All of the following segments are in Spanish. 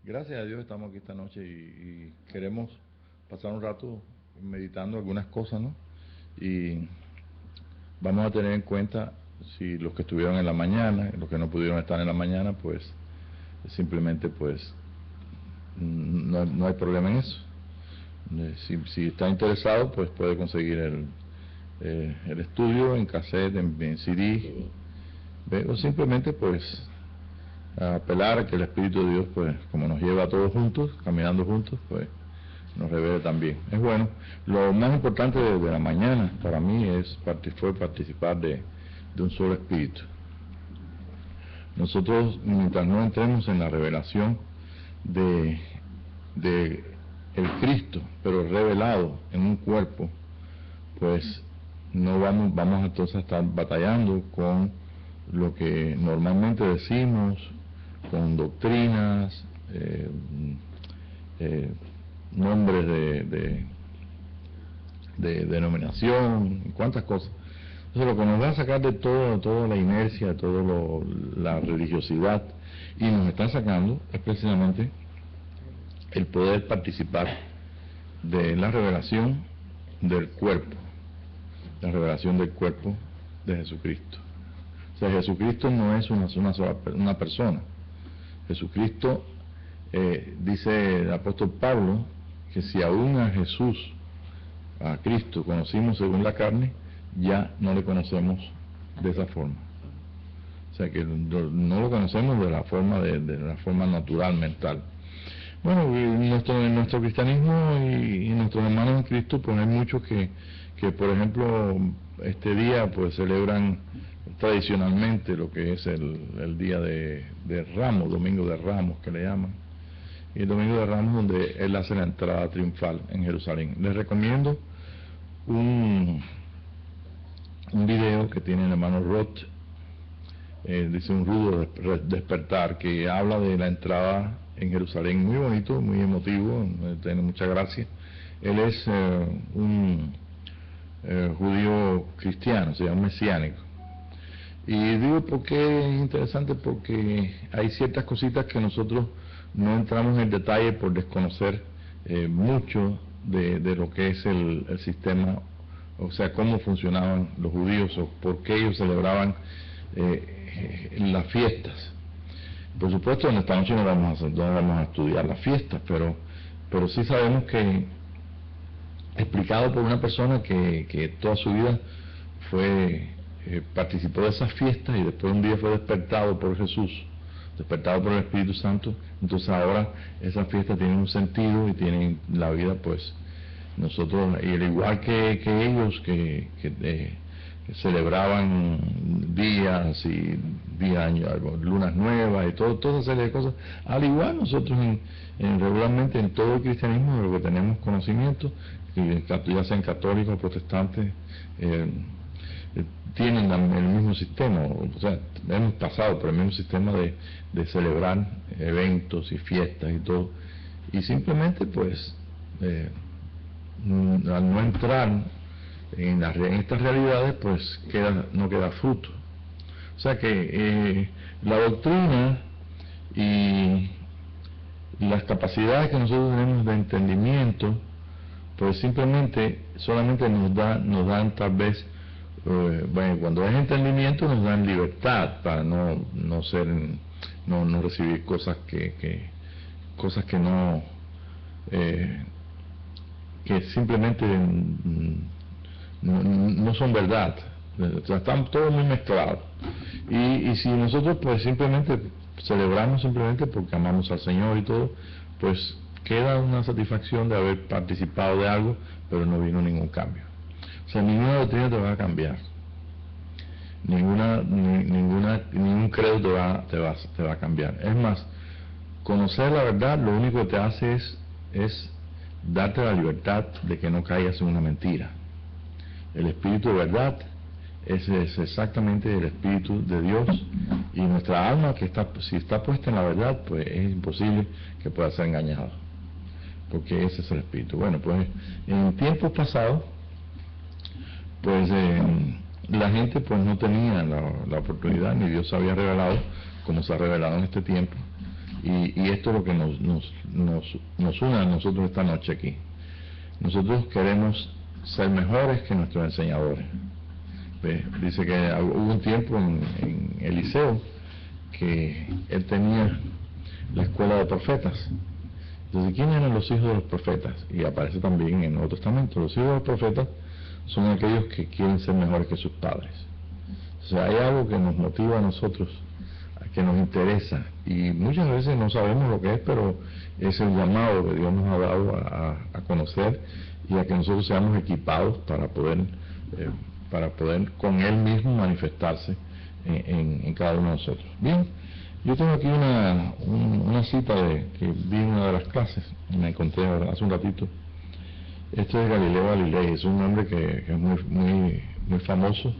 Gracias a Dios estamos aquí esta noche y queremos pasar un rato meditando algunas cosas, ¿no? Y vamos a tener en cuenta si los que estuvieron en la mañana, los que no pudieron estar en la mañana, pues simplemente pues no hay problema en eso. Si está interesado, pues puede conseguir el estudio en cassette, en CD, o simplemente pues a apelar a que el Espíritu de Dios, pues como nos lleva a todos juntos, caminando juntos, pues nos revele también. Es bueno. Lo más importante de la mañana para mí fue participar de un solo Espíritu. Nosotros, mientras no entremos en la revelación de el Cristo, pero revelado en un cuerpo, pues no vamos entonces a estar batallando con lo que normalmente decimos, con doctrinas, nombres de denominación y cuántas cosas. Entonces lo que nos va a sacar de toda la inercia, de toda la religiosidad, y nos está sacando es precisamente el poder participar de la revelación del cuerpo, la revelación del cuerpo de Jesucristo. O sea, Jesucristo no es una persona. Jesucristo, dice el apóstol Pablo, que si aún a Jesús, a Cristo, conocimos según la carne, ya no le conocemos de esa forma. O sea, que no lo conocemos de la forma natural, mental. Bueno, en nuestro cristianismo y nuestros hermanos en Cristo, pues hay muchos que por ejemplo, este día pues celebran tradicionalmente lo que es el día de Ramos, Domingo de Ramos que le llaman, y el Domingo de Ramos donde él hace la entrada triunfal en Jerusalén. Les recomiendo un video que tiene el hermano Roth, dice un rudo despertar, que habla de la entrada en Jerusalén, muy bonito, muy emotivo, tiene mucha gracia. Él es un judío cristiano, se llama mesiánico. Y digo porque es interesante, porque hay ciertas cositas que nosotros no entramos en detalle por desconocer mucho de lo que es el sistema, o sea, cómo funcionaban los judíos o por qué ellos celebraban las fiestas. Por supuesto, en esta noche no vamos a estudiar las fiestas, pero sí sabemos que, explicado por una persona que toda su vida participó de esas fiestas y después un día fue despertado por Jesús, despertado por el Espíritu Santo, entonces ahora esas fiestas tienen un sentido y tienen la vida, pues nosotros, y al igual que ellos que celebraban días y lunas nuevas y toda esa serie de cosas, al igual nosotros regularmente en todo el cristianismo, de lo que tenemos conocimiento, ya sean católicos o protestantes, tienen el mismo sistema, o sea, hemos pasado por el mismo sistema de celebrar eventos y fiestas y todo, y simplemente pues al no entrar en estas realidades, pues no queda fruto. O sea que la doctrina y las capacidades que nosotros tenemos de entendimiento, pues solamente nos dan tal vez, bueno, cuando hay entendimiento nos dan libertad para no recibir cosas que simplemente no son verdad. O sea, están todos muy mezclados. Y si nosotros pues simplemente celebramos simplemente porque amamos al Señor y todo, pues queda una satisfacción de haber participado de algo, pero no vino ningún cambio. O sea, ninguna doctrina te va a cambiar, ningún credo te va a cambiar. Es más, conocer la verdad lo único que te hace es darte la libertad de que no caigas en una mentira. El Espíritu de verdad es exactamente el Espíritu de Dios, y nuestra alma, si está puesta en la verdad, pues es imposible que pueda ser engañada, porque ese es el Espíritu. Bueno, pues en tiempos pasados, pues la gente pues no tenía la oportunidad, ni Dios se había revelado como se ha revelado en este tiempo, Y esto es lo que nos une a nosotros esta noche aquí. Nosotros queremos ser mejores que nuestros enseñadores. Dice que hubo un tiempo en Eliseo que él tenía la escuela de profetas. Entonces, ¿quiénes eran los hijos de los profetas? Y aparece también en el Nuevo Testamento. Los hijos de los profetas son aquellos que quieren ser mejores que sus padres. O sea, hay algo que nos motiva a nosotros, que nos interesa, y muchas veces no sabemos lo que es, pero es el llamado que Dios nos ha dado a conocer y a que nosotros seamos equipados para poder con Él mismo manifestarse en cada uno de nosotros. Bien, yo tengo aquí una cita que vi en una de las clases, me encontré hace un ratito. Esto es Galileo Galilei, es un hombre que es muy famoso,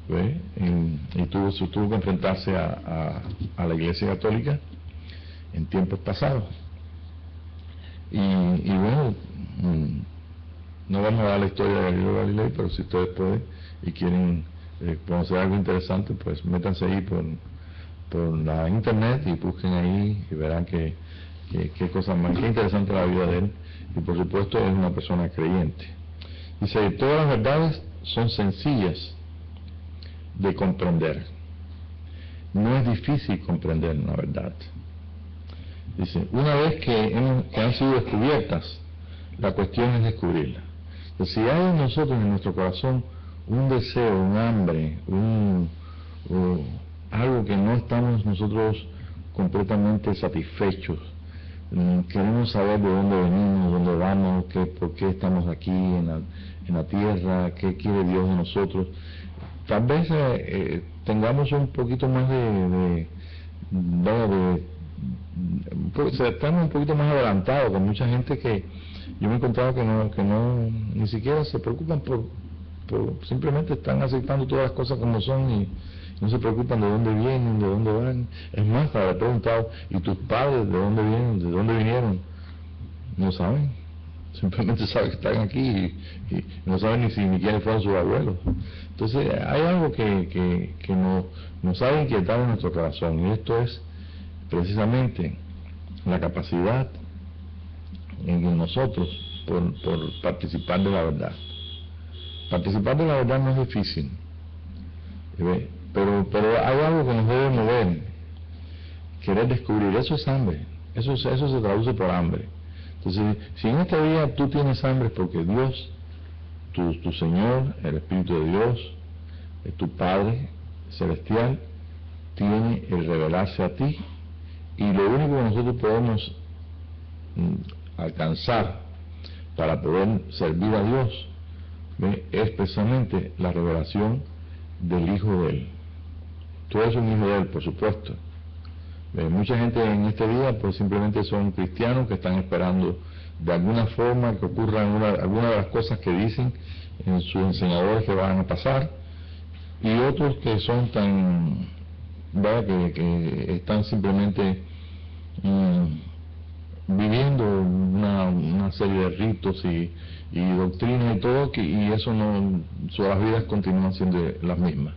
y tuvo que enfrentarse a la Iglesia Católica en tiempos pasados. Y bueno, no vamos a dar la historia de Galileo Galilei, pero si ustedes pueden y quieren conocer algo interesante, pues métanse ahí por la internet y busquen ahí y verán qué cosas más, qué interesante la vida de él. Y por supuesto es una persona creyente. Dice, todas las verdades son sencillas de comprender. No es difícil comprender una verdad. Dice, una vez que han sido descubiertas, la cuestión es descubrirla. Entonces, si hay en nosotros, en nuestro corazón, un deseo, un hambre, algo que no estamos nosotros completamente satisfechos, queremos saber de dónde venimos, dónde vamos, por qué estamos aquí en la tierra, qué quiere Dios de nosotros. Tal vez tengamos un poquito más estamos un poquito más adelantados con mucha gente que yo me he encontrado que no ni siquiera se preocupan simplemente están aceptando todas las cosas como son y no se preocupan de dónde vienen, de dónde van. Es más, hasta le he preguntado, ¿y tus padres de dónde vienen, de dónde vinieron? No saben, simplemente saben que están aquí y no saben ni quiénes fueron sus abuelos. Entonces hay algo que nos ha inquietado en nuestro corazón, y esto es precisamente la capacidad en nosotros por participar de la verdad. Participar de la verdad no es difícil, pero hay algo que nos debe mover, querer descubrir. Eso es hambre, eso se traduce por hambre. Entonces, si en este día tú tienes hambre es porque Dios, tu Señor, el Espíritu de Dios, tu Padre Celestial, tiene el revelarse a ti, y lo único que nosotros podemos alcanzar para poder servir a Dios es precisamente la revelación del Hijo de Él. Tú eres un hijo de Él, por supuesto. Mucha gente en este día pues simplemente son cristianos que están esperando de alguna forma que ocurran alguna de las cosas que dicen en sus enseñadores que van a pasar, y otros que son tan, ¿verdad?, que están simplemente viviendo una serie de ritos y doctrinas y todo, y eso no, sus vidas continúan siendo las mismas.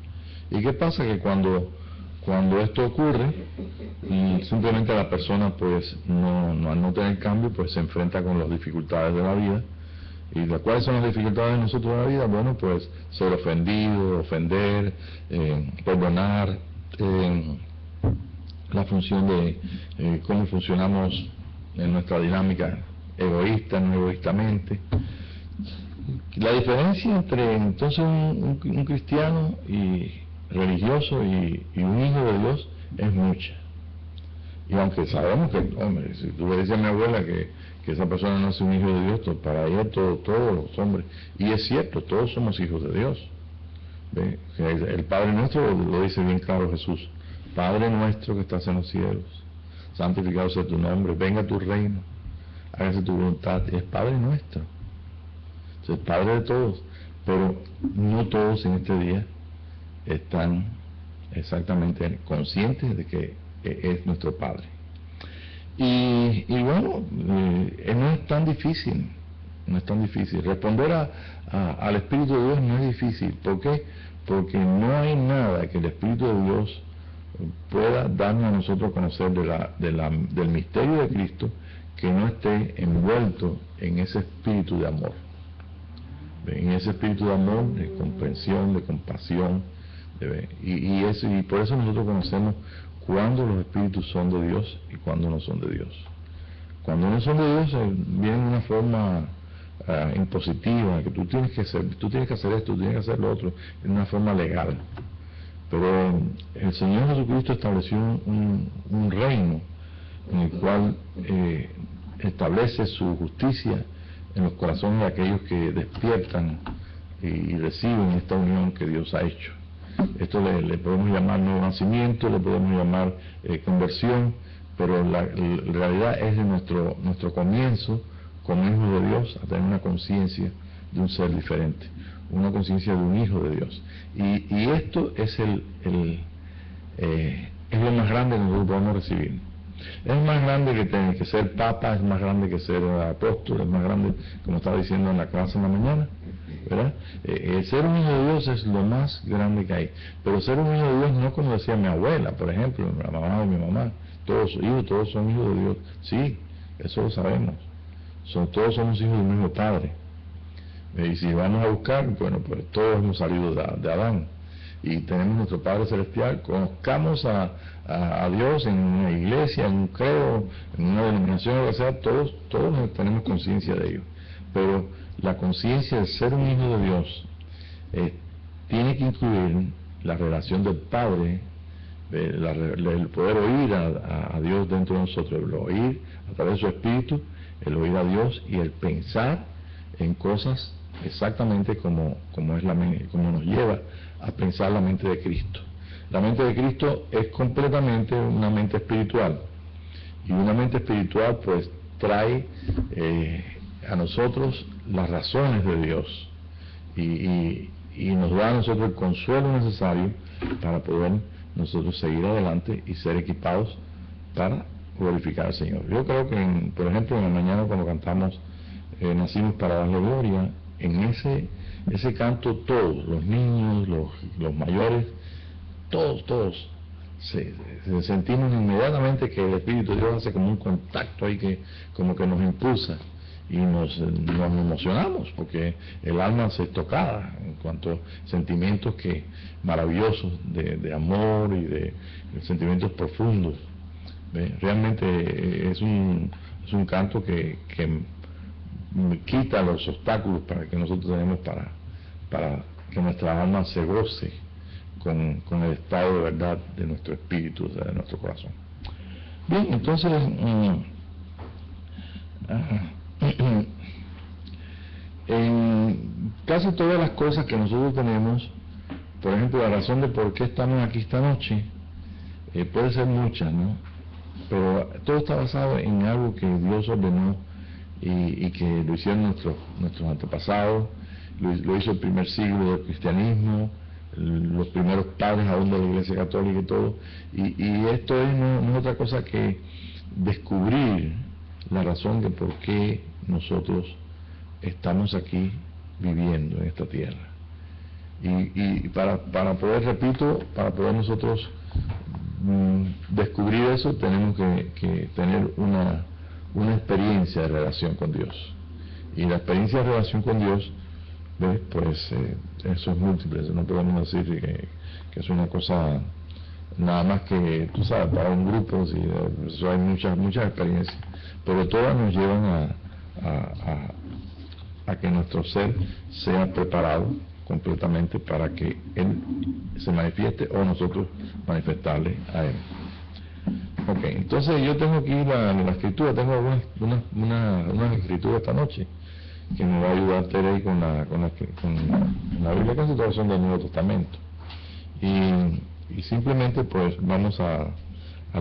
¿Y qué pasa? Que cuando esto ocurre, y simplemente la persona pues al no tener cambio, pues se enfrenta con las dificultades de la vida. ¿Y cuáles son las dificultades de nosotros de la vida? Bueno, pues ser ofendido, ofender, perdonar, la función de cómo funcionamos en nuestra dinámica egoísta, no egoístamente. La diferencia entre entonces un cristiano y religioso y un hijo de Dios es mucha. Y aunque sabemos que, hombre, si tú le dices a mi abuela que esa persona no es un hijo de Dios, para ella todos los hombres, y es cierto, todos somos hijos de Dios. ¿Ve? El Padre nuestro lo dice bien claro Jesús: Padre nuestro que estás en los cielos, santificado sea tu nombre, venga tu reino, hágase tu voluntad. Es Padre nuestro, es el Padre de todos, pero no todos en este día están exactamente conscientes de que es nuestro Padre. Y bueno, no es tan difícil, responder al Espíritu de Dios no es difícil. ¿Por qué? Porque no hay nada que el Espíritu de Dios pueda darnos a nosotros a conocer del misterio de Cristo, que no esté envuelto en ese espíritu de amor, en ese espíritu de amor, de comprensión, de compasión, y por eso nosotros conocemos cuándo los espíritus son de Dios y cuándo no son de Dios. Cuando no son de Dios, viene de una forma impositiva, que tú tienes que hacer esto, tú tienes que hacer lo otro, en una forma legal. Pero el Señor Jesucristo estableció un reino en el cual establece su justicia en los corazones de aquellos que despiertan y reciben esta unión que Dios ha hecho. Esto le podemos llamar nuevo nacimiento, le podemos llamar conversión, pero la realidad es de nuestro comienzo como hijos de Dios a tener una conciencia de un ser diferente, una conciencia de un hijo de Dios. Y esto es es lo más grande que nosotros podemos recibir. Es más grande que ser papa, es más grande que ser apóstol, es más grande, como estaba diciendo en la clase en la mañana, ¿verdad? Ser un hijo de Dios es lo más grande que hay. Pero ser un hijo de Dios no como decía mi abuela, por ejemplo, la mamá de mi mamá, todos son hijos de Dios. Sí, eso lo sabemos. Todos somos hijos del mismo Padre. Y si vamos a buscar, bueno, pues todos hemos salido de Adán. Y tenemos nuestro Padre Celestial, conozcamos a Dios en una iglesia, en un credo, en una denominación, o sea, todos tenemos conciencia de ello. Pero la conciencia de ser un hijo de Dios tiene que incluir la relación del Padre, el poder oír a Dios dentro de nosotros, el oír a través de su Espíritu, el oír a Dios y el pensar en cosas exactamente como es la mente, como nos lleva a pensar la mente de Cristo. La mente de Cristo es completamente una mente espiritual, y una mente espiritual pues trae a nosotros las razones de Dios y nos da a nosotros el consuelo necesario para poder nosotros seguir adelante y ser equipados para glorificar al Señor. Yo creo que, por ejemplo, en la mañana cuando cantamos Nacimos para darle gloria, en ese canto todos, los niños, los mayores, todos sentimos inmediatamente que el Espíritu de Dios hace como un contacto ahí que como que nos impulsa y nos emocionamos porque el alma se tocada en cuanto a sentimientos maravillosos de amor y de sentimientos profundos. Realmente es un canto que quita los obstáculos para que nosotros tenemos para que nuestra alma se goce con el estado de verdad de nuestro espíritu, o sea, de nuestro corazón. Bien, entonces en casi todas las cosas que nosotros tenemos, por ejemplo, la razón de por qué estamos aquí esta noche, puede ser muchas, ¿no? Pero todo está basado en algo que Dios ordenó y que lo hicieron nuestros antepasados, lo hizo el primer siglo del cristianismo, los primeros padres aún de la Iglesia Católica y todo, y esto no es otra cosa que descubrir la razón de por qué nosotros estamos aquí viviendo en esta tierra. Y para poder, repito, para poder nosotros descubrir eso, tenemos que tener una experiencia de relación con Dios. Y la experiencia de relación con Dios, pues eso es múltiple. No podemos decir que es una cosa nada más que, tú sabes, para un grupo, sí, eso hay muchas experiencias, pero todas nos llevan a que nuestro ser sea preparado completamente para que Él se manifieste o nosotros manifestarle a Él. Ok, entonces yo tengo aquí la escritura, tengo una escritura esta noche que me va a ayudar a tener con la Biblia, casi todas son del Nuevo Testamento, y simplemente pues vamos a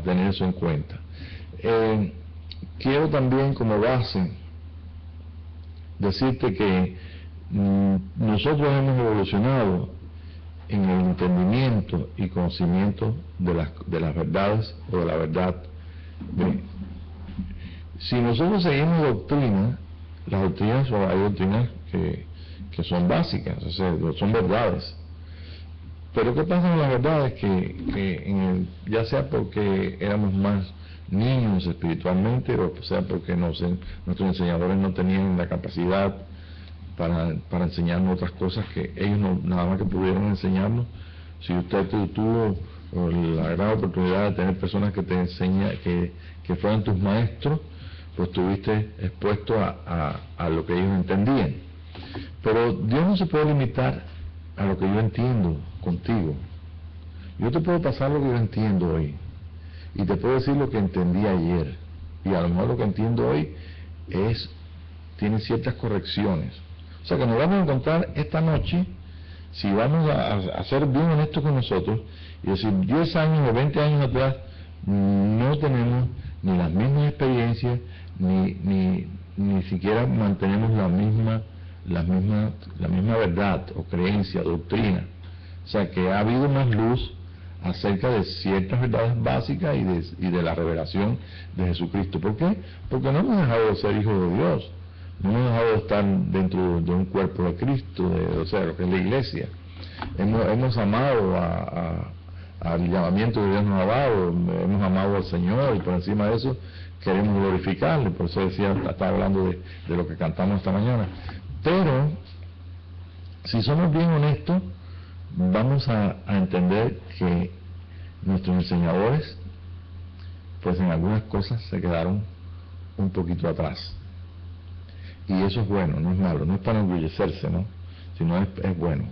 tener eso en cuenta. Quiero también como base decirte que nosotros hemos evolucionado en el entendimiento y conocimiento de las verdades o de la verdad. Si nosotros seguimos doctrina, las doctrinas, hay doctrinas que son básicas, o sea, son verdades, Pero ¿qué pasa con la verdad? Es que ya sea porque éramos más niños espiritualmente, o sea porque nuestros enseñadores no tenían la capacidad para enseñarnos otras cosas que ellos nada más que pudieron enseñarnos. Si usted tuvo la gran oportunidad de tener personas que te enseñan, que fueran tus maestros, pues estuviste expuesto a lo que ellos entendían. Pero Dios no se puede limitar a lo que yo entiendo contigo. Yo te puedo pasar lo que yo entiendo hoy, y te puedo decir lo que entendí ayer, y a lo mejor lo que entiendo hoy tiene ciertas correcciones. O sea que nos vamos a encontrar esta noche, si vamos a ser bien honestos con nosotros, y decir, 10 años o 20 años atrás, no tenemos ni las mismas experiencias, ni siquiera mantenemos la misma verdad o creencia, doctrina. O sea que ha habido más luz acerca de ciertas verdades básicas y de la revelación de Jesucristo. ¿Por qué? Porque no hemos dejado de ser hijos de Dios, no hemos dejado de estar dentro de un cuerpo de Cristo, o sea, lo que es la iglesia. Hemos amado al llamamiento que Dios nos ha dado, hemos amado al Señor, y por encima de eso queremos glorificarle. Por eso estaba hablando de lo que cantamos esta mañana. Pero si somos bien honestos, vamos a entender que nuestros enseñadores, pues en algunas cosas se quedaron un poquito atrás, y eso es bueno, no es malo, no es para enorgullecerse, ¿no? Sino es bueno.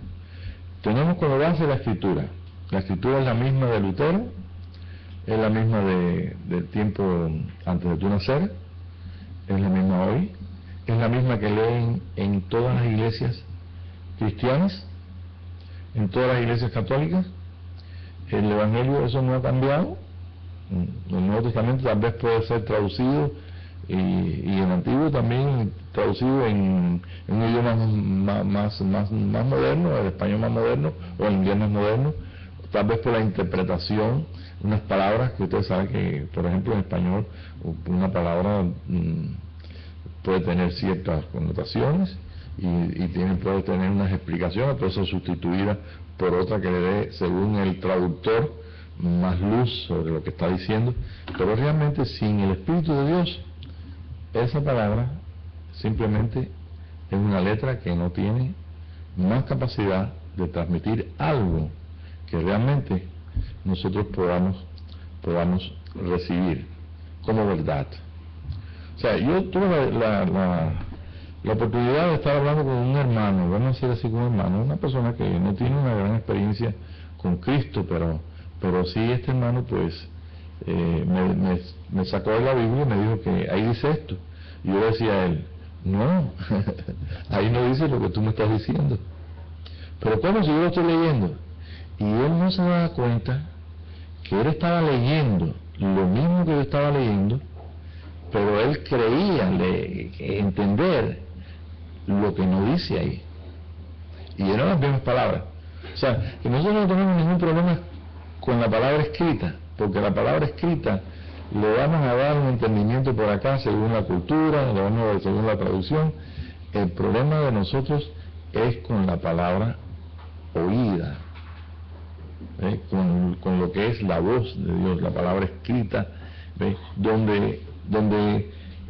Tenemos como base la Escritura. La Escritura es la misma de Lutero, es la misma del tiempo antes de tu nacer, es la misma hoy, es la misma que leen en todas las iglesias cristianas, en todas las iglesias católicas. El Evangelio, eso no ha cambiado. El Nuevo Testamento tal vez puede ser traducido, y el Antiguo también traducido en un idioma más moderno, el español más moderno, o el inglés más moderno, tal vez por la interpretación, unas palabras que ustedes saben que, por ejemplo, en español, una palabra puede tener ciertas connotaciones, y puede tener unas explicaciones, puede ser sustituida por otra que le dé, según el traductor, más luz sobre lo que está diciendo. Pero realmente, sin el Espíritu de Dios, esa palabra simplemente es una letra que no tiene más capacidad de transmitir algo que realmente nosotros podamos recibir como verdad. O sea, yo tuve la oportunidad de estar hablando con un hermano, vamos a decir así, con un hermano, una persona que no tiene una gran experiencia con Cristo, pero sí, este hermano pues me sacó de la Biblia y me dijo que ahí dice esto, y yo le decía a él, no, ahí no dice lo que tú me estás diciendo. Pero ¿cómo si yo lo estoy leyendo? Y él no se daba cuenta que él estaba leyendo lo mismo que yo estaba leyendo, pero él creía entender lo que no dice ahí, y eran las mismas palabras. O sea, que nosotros no tenemos ningún problema con la palabra escrita, porque la palabra escrita le vamos a dar un entendimiento por acá según la cultura, le vamos a dar según la traducción. El problema de nosotros es con la palabra oída, con lo que es la voz de Dios, la palabra escrita, donde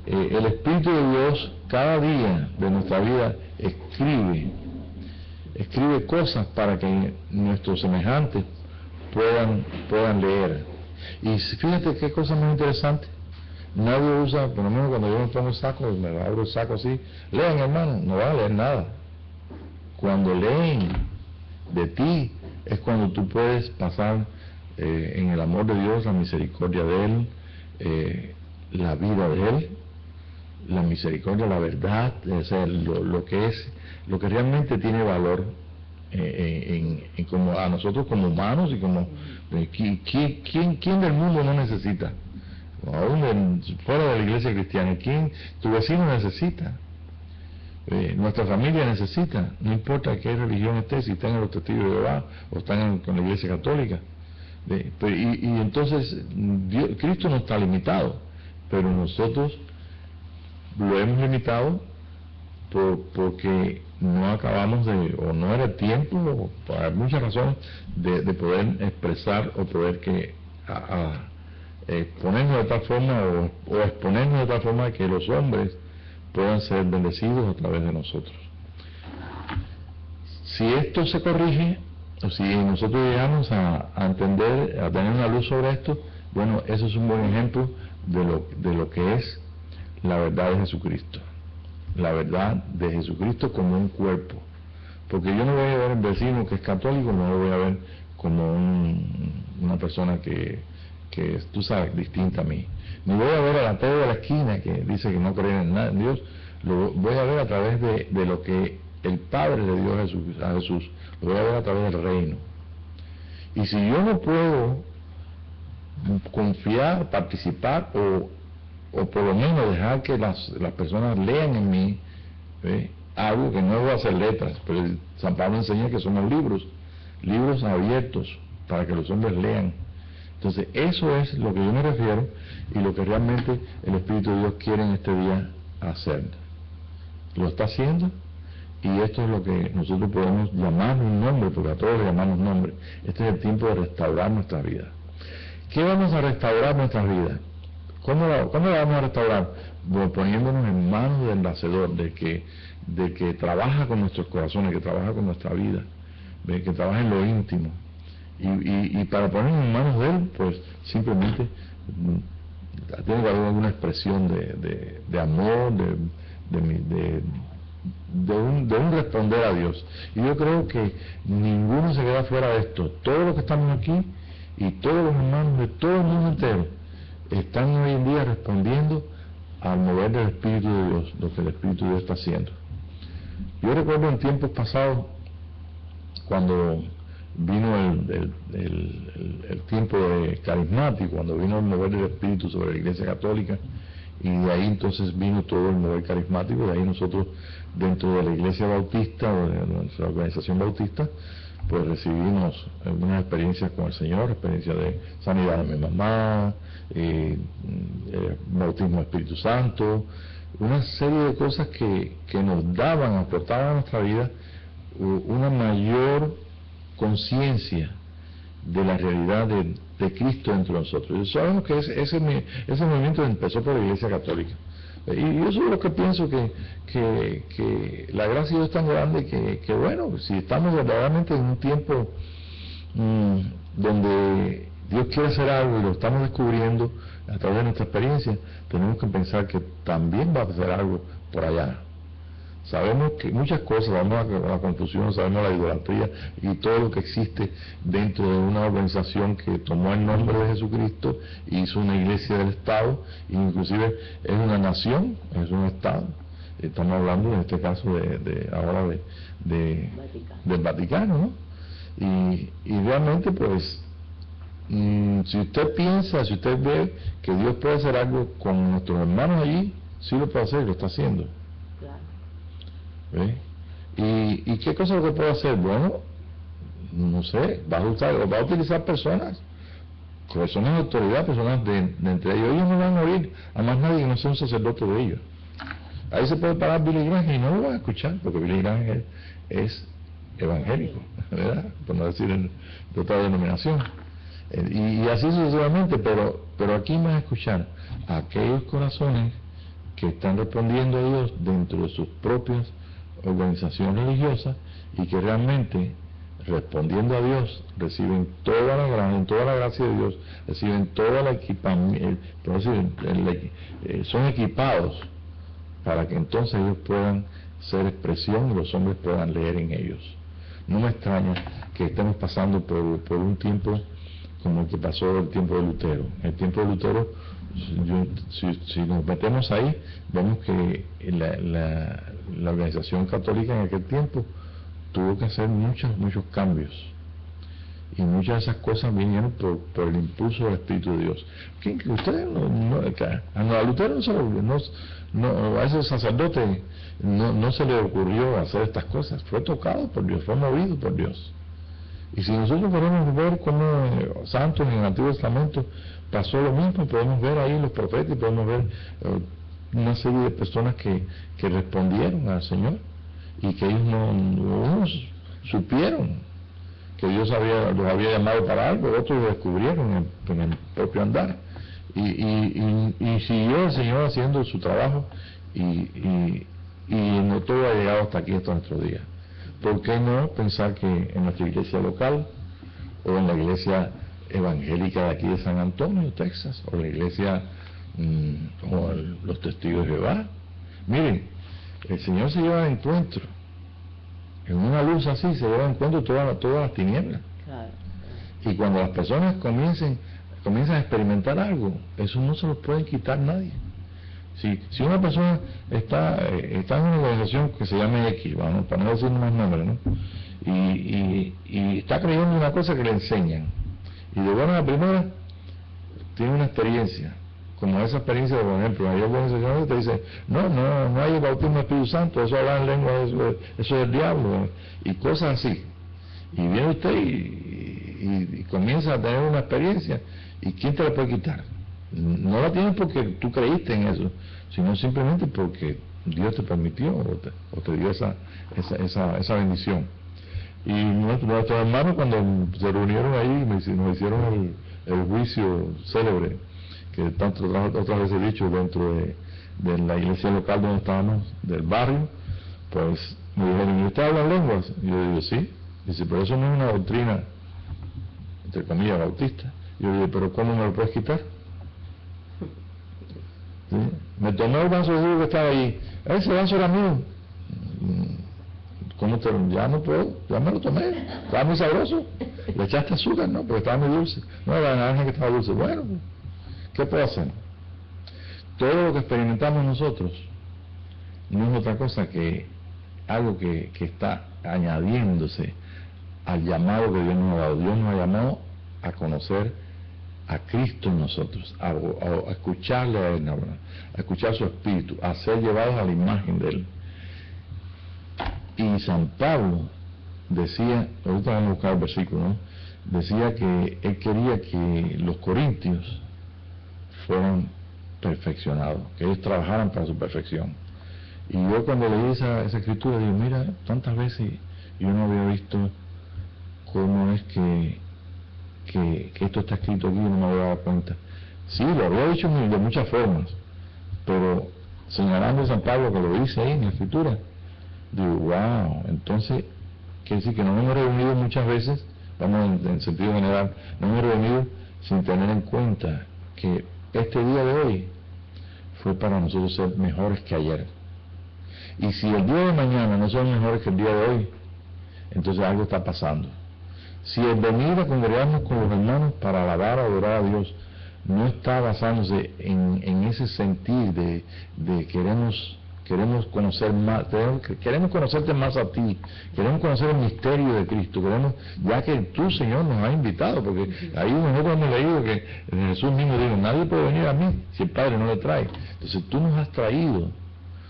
el Espíritu de Dios cada día de nuestra vida escribe cosas para que nuestros semejantes puedan leer. Y fíjate qué cosa más interesante, nadie usa, por lo menos cuando yo me pongo el saco, me abro el saco así, lean, hermano, no van a leer nada. Cuando leen de ti es cuando tú puedes pasar en el amor de Dios, la misericordia de Él, la vida de Él, la misericordia, la verdad, o sea, lo que realmente tiene valor como a nosotros como humanos, y como ¿quién del mundo no necesita? Aún fuera de la iglesia cristiana, ¿quién? Tu vecino necesita, nuestra familia necesita, no importa qué religión esté, si están en los testigos de Jehová o están con la iglesia católica. Y entonces Cristo no está limitado, pero nosotros lo hemos limitado porque no acabamos de, o no era el tiempo, o por muchas razones, de poder expresar o poder ponernos de tal forma o exponernos de tal forma que los hombres puedan ser bendecidos a través de nosotros. Si esto se corrige, o si nosotros llegamos a entender, a tener una luz sobre esto, bueno, eso es un buen ejemplo de lo que es la verdad de Jesucristo. La verdad de Jesucristo como un cuerpo. Porque yo no voy a ver al vecino que es católico, no lo voy a ver como una persona que tú sabes, distinta a mí. Ni voy a ver al ateo de la esquina que dice que no cree en nada en Dios, lo voy a ver a través de lo que el Padre le dio a Jesús, lo voy a ver a través del reino. Y si yo no puedo confiar, participar o por lo menos dejar que las personas lean en mí, algo que no va a ser letras, pero San Pablo enseña que son los libros abiertos para que los hombres lean. Entonces eso es lo que yo me refiero y lo que realmente el Espíritu de Dios quiere en este día hacer. Lo está haciendo y esto es lo que nosotros podemos llamar un nombre, porque a todos le llamamos nombre. Este es el tiempo de restaurar nuestras vidas. ¿Qué vamos a restaurar nuestras vidas? ¿Cómo la vamos a restaurar? Bueno, poniéndonos en manos del Hacedor, de que trabaja con nuestros corazones, que trabaja con nuestra vida, de que trabaja en lo íntimo. Y para ponernos en manos de Él, pues simplemente tiene que haber alguna expresión de amor, de un responder a Dios. Y yo creo que ninguno se queda fuera de esto. Todos los que estamos aquí y todos los hermanos de todo el mundo entero están hoy en día respondiendo al mover del Espíritu de Dios, lo que el Espíritu de Dios está haciendo. Yo recuerdo en tiempos pasados, cuando vino el tiempo de carismático, cuando vino el mover del Espíritu sobre la Iglesia Católica, y de ahí entonces vino todo el mover carismático. De ahí nosotros, dentro de la Iglesia Bautista, o de nuestra organización bautista, pues recibimos algunas experiencias con el Señor, experiencias de sanidad de mi mamá, bautismo de Espíritu Santo, una serie de cosas que nos daban, aportaban a nuestra vida una mayor conciencia de la realidad de Cristo dentro de nosotros. Y sabemos que ese movimiento empezó por la Iglesia Católica. Y yo soy lo que pienso que la gracia de Dios es tan grande que bueno, si estamos verdaderamente en un tiempo donde Dios quiere hacer algo y lo estamos descubriendo a través de nuestra experiencia, tenemos que pensar que también va a hacer algo por allá. Sabemos que muchas cosas, sabemos la confusión, sabemos la idolatría y todo lo que existe dentro de una organización que tomó el nombre de Jesucristo y hizo una iglesia del Estado, e inclusive es una nación, es un Estado. Estamos hablando en este caso ahora del Vaticano, ¿no? Y realmente pues, si usted piensa, si usted ve que Dios puede hacer algo con nuestros hermanos allí, sí lo puede hacer y lo está haciendo. ¿Y qué cosa lo que puede hacer? Bueno, no sé, va a utilizar personas de autoridad, personas de entre ellos. Ellos no van a oír a más nadie que no sea un sacerdote de ellos. Ahí se puede parar Billy Graham y no lo van a escuchar, porque Billy Graham es evangélico, ¿verdad? Por no decir de otra denominación. Y así sucesivamente, pero aquí van a escuchar a aquellos corazones que están respondiendo a Dios dentro de sus propias organización religiosa y que realmente, respondiendo a Dios, reciben toda la gracia de Dios, reciben toda la equipamiento, son equipados para que entonces ellos puedan ser expresión y los hombres puedan leer en ellos. No me extraña que estemos pasando por un tiempo como el que pasó el tiempo de Lutero. El tiempo de Lutero, si nos metemos ahí, vemos que la organización católica en aquel tiempo tuvo que hacer muchos cambios, y muchas de esas cosas vinieron por el impulso del Espíritu de Dios. Que ustedes a Lutero a ese sacerdote no se le ocurrió hacer estas cosas, fue tocado por Dios, fue movido por Dios. Y si nosotros queremos ver cómo santos en el Antiguo Testamento pasó lo mismo, podemos ver ahí los profetas y podemos ver una serie de personas que respondieron al Señor y que ellos no supieron que Dios los había llamado para algo, otros lo descubrieron en el propio andar, y siguió el Señor haciendo su trabajo, y no todo ha llegado hasta aquí, hasta nuestros días. ¿Por qué no pensar que en nuestra iglesia local, o en la iglesia evangélica de aquí de San Antonio, Texas, o la iglesia como los Testigos de Jehová? Miren, el Señor se lleva de encuentro, en una luz así se lleva de encuentro todas las tinieblas. Claro. Y cuando las personas comienzan a experimentar algo, eso no se lo pueden quitar nadie. Si una persona está en una organización que se llama X, vamos, para no decir más nombres, ¿no? Y está creyendo una cosa que le enseñan, y de buena a primera tiene una experiencia, como esa experiencia de, por ejemplo, hay organizaciones que te dicen, no hay el bautismo del Espíritu Santo, eso habla en lengua, eso es el diablo, y cosas así. Y viene usted y comienza a tener una experiencia, ¿y quién te la puede quitar? No la tienes porque tú creíste en eso, sino simplemente porque Dios te permitió o te dio esa bendición. Y nuestros hermanos, cuando se reunieron ahí, nos hicieron el juicio célebre, que tanto otras veces he dicho, dentro de la iglesia local donde estábamos, del barrio, pues me dijeron, ¿y usted habla lenguas? Y yo digo, sí. Dice, pero eso no es una doctrina, entre comillas, bautista. Y yo digo, pero ¿cómo me lo puedes quitar? ¿Sí? Me tomé el vaso de jugo que estaba ahí, ese vaso era mío. ¿Cómo ya no puedo? Ya me lo tomé, estaba muy sabroso. Le echaste azúcar, ¿no? Porque estaba muy dulce. No, la naranja que estaba dulce. Bueno, ¿qué puedo hacer? Todo lo que experimentamos nosotros no es otra cosa que algo que está añadiéndose al llamado que Dios nos ha dado. Dios nos ha llamado a conocer a Cristo en nosotros, a escucharle a Él, a escuchar su espíritu, a ser llevados a la imagen de Él. Y San Pablo decía, ahorita vamos a buscar el versículo, ¿no? Decía que él quería que los corintios fueran perfeccionados, que ellos trabajaran para su perfección. Y yo cuando leí esa escritura digo, mira, tantas veces yo no había visto cómo es que esto está escrito aquí y no me había dado cuenta. Sí, lo había dicho de muchas formas, pero señalando a San Pablo que lo dice ahí en la escritura, digo, wow, entonces quiere decir que nos hemos reunido muchas veces, vamos en sentido general, nos hemos reunido sin tener en cuenta que este día de hoy fue para nosotros ser mejores que ayer. Y si el día de mañana no son mejores que el día de hoy, entonces algo está pasando. Si el venir a congregarnos con los hermanos para alabar o adorar a Dios no está basándose en ese sentir de queremos conocer más, queremos conocerte más a ti, queremos conocer el misterio de Cristo, ya que tú, Señor, nos has invitado, porque ahí nosotros hemos leído que Jesús mismo dijo, nadie puede venir a mí si el Padre no le trae. Entonces tú nos has traído,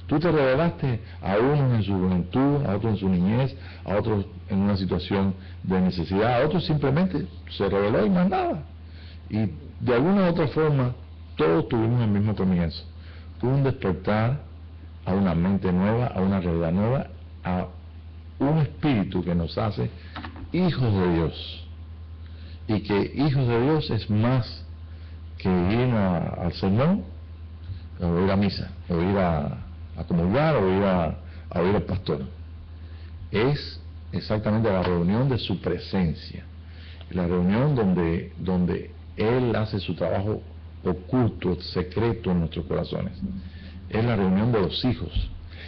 tú te revelaste a unos en su juventud, a otros en su niñez, a otros en una situación de necesidad, a otros simplemente se reveló y más nada. Y de alguna u otra forma, todos tuvimos el mismo comienzo, tuvo un despertar a una mente nueva, a una realidad nueva, a un espíritu que nos hace hijos de Dios. Y que hijos de Dios es más que ir al sermón, o ir a misa, o ir a comulgar, o ir a oír al pastor. Es exactamente la reunión de su presencia, la reunión donde Él hace su trabajo oculto, secreto en nuestros corazones. Es la reunión de los hijos.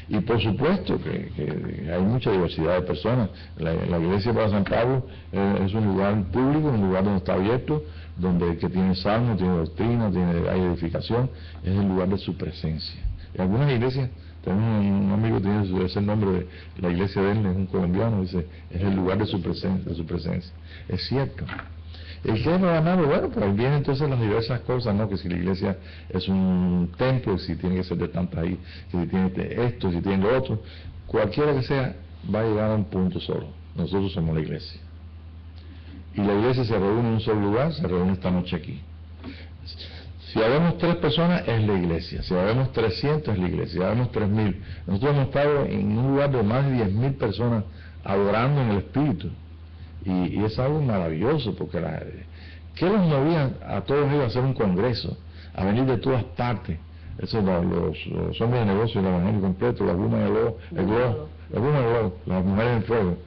Y por supuesto que hay mucha diversidad de personas. La iglesia para San Pablo es un lugar público, un lugar donde está abierto, donde que tiene salmo, tiene doctrina, hay edificación, es el lugar de su presencia. En algunas iglesias, tenemos un amigo que tiene ese nombre de la iglesia de él, es un colombiano, dice, es el lugar de su presencia. Es cierto. El que es programado, bueno, pues ahí vienen entonces las diversas cosas, ¿no? Que si la iglesia es un templo, si tiene que ser de tantas ahí, que si tiene esto, si tiene lo otro, cualquiera que sea, va a llegar a un punto solo. Nosotros somos la iglesia. Y la iglesia se reúne en un solo lugar, se reúne esta noche aquí. Si habemos 3 personas, es la iglesia. Si habemos 300, es la iglesia. Si habemos 3000. Nosotros hemos estado en un lugar de más de 10.000 personas adorando en el Espíritu. Y es algo maravilloso, porque ¿qué los movía a todos ellos a hacer un congreso? A venir de todas partes. Eso, los hombres de negocio, el evangelio completo, las Women el Globo, las mujeres en fuego.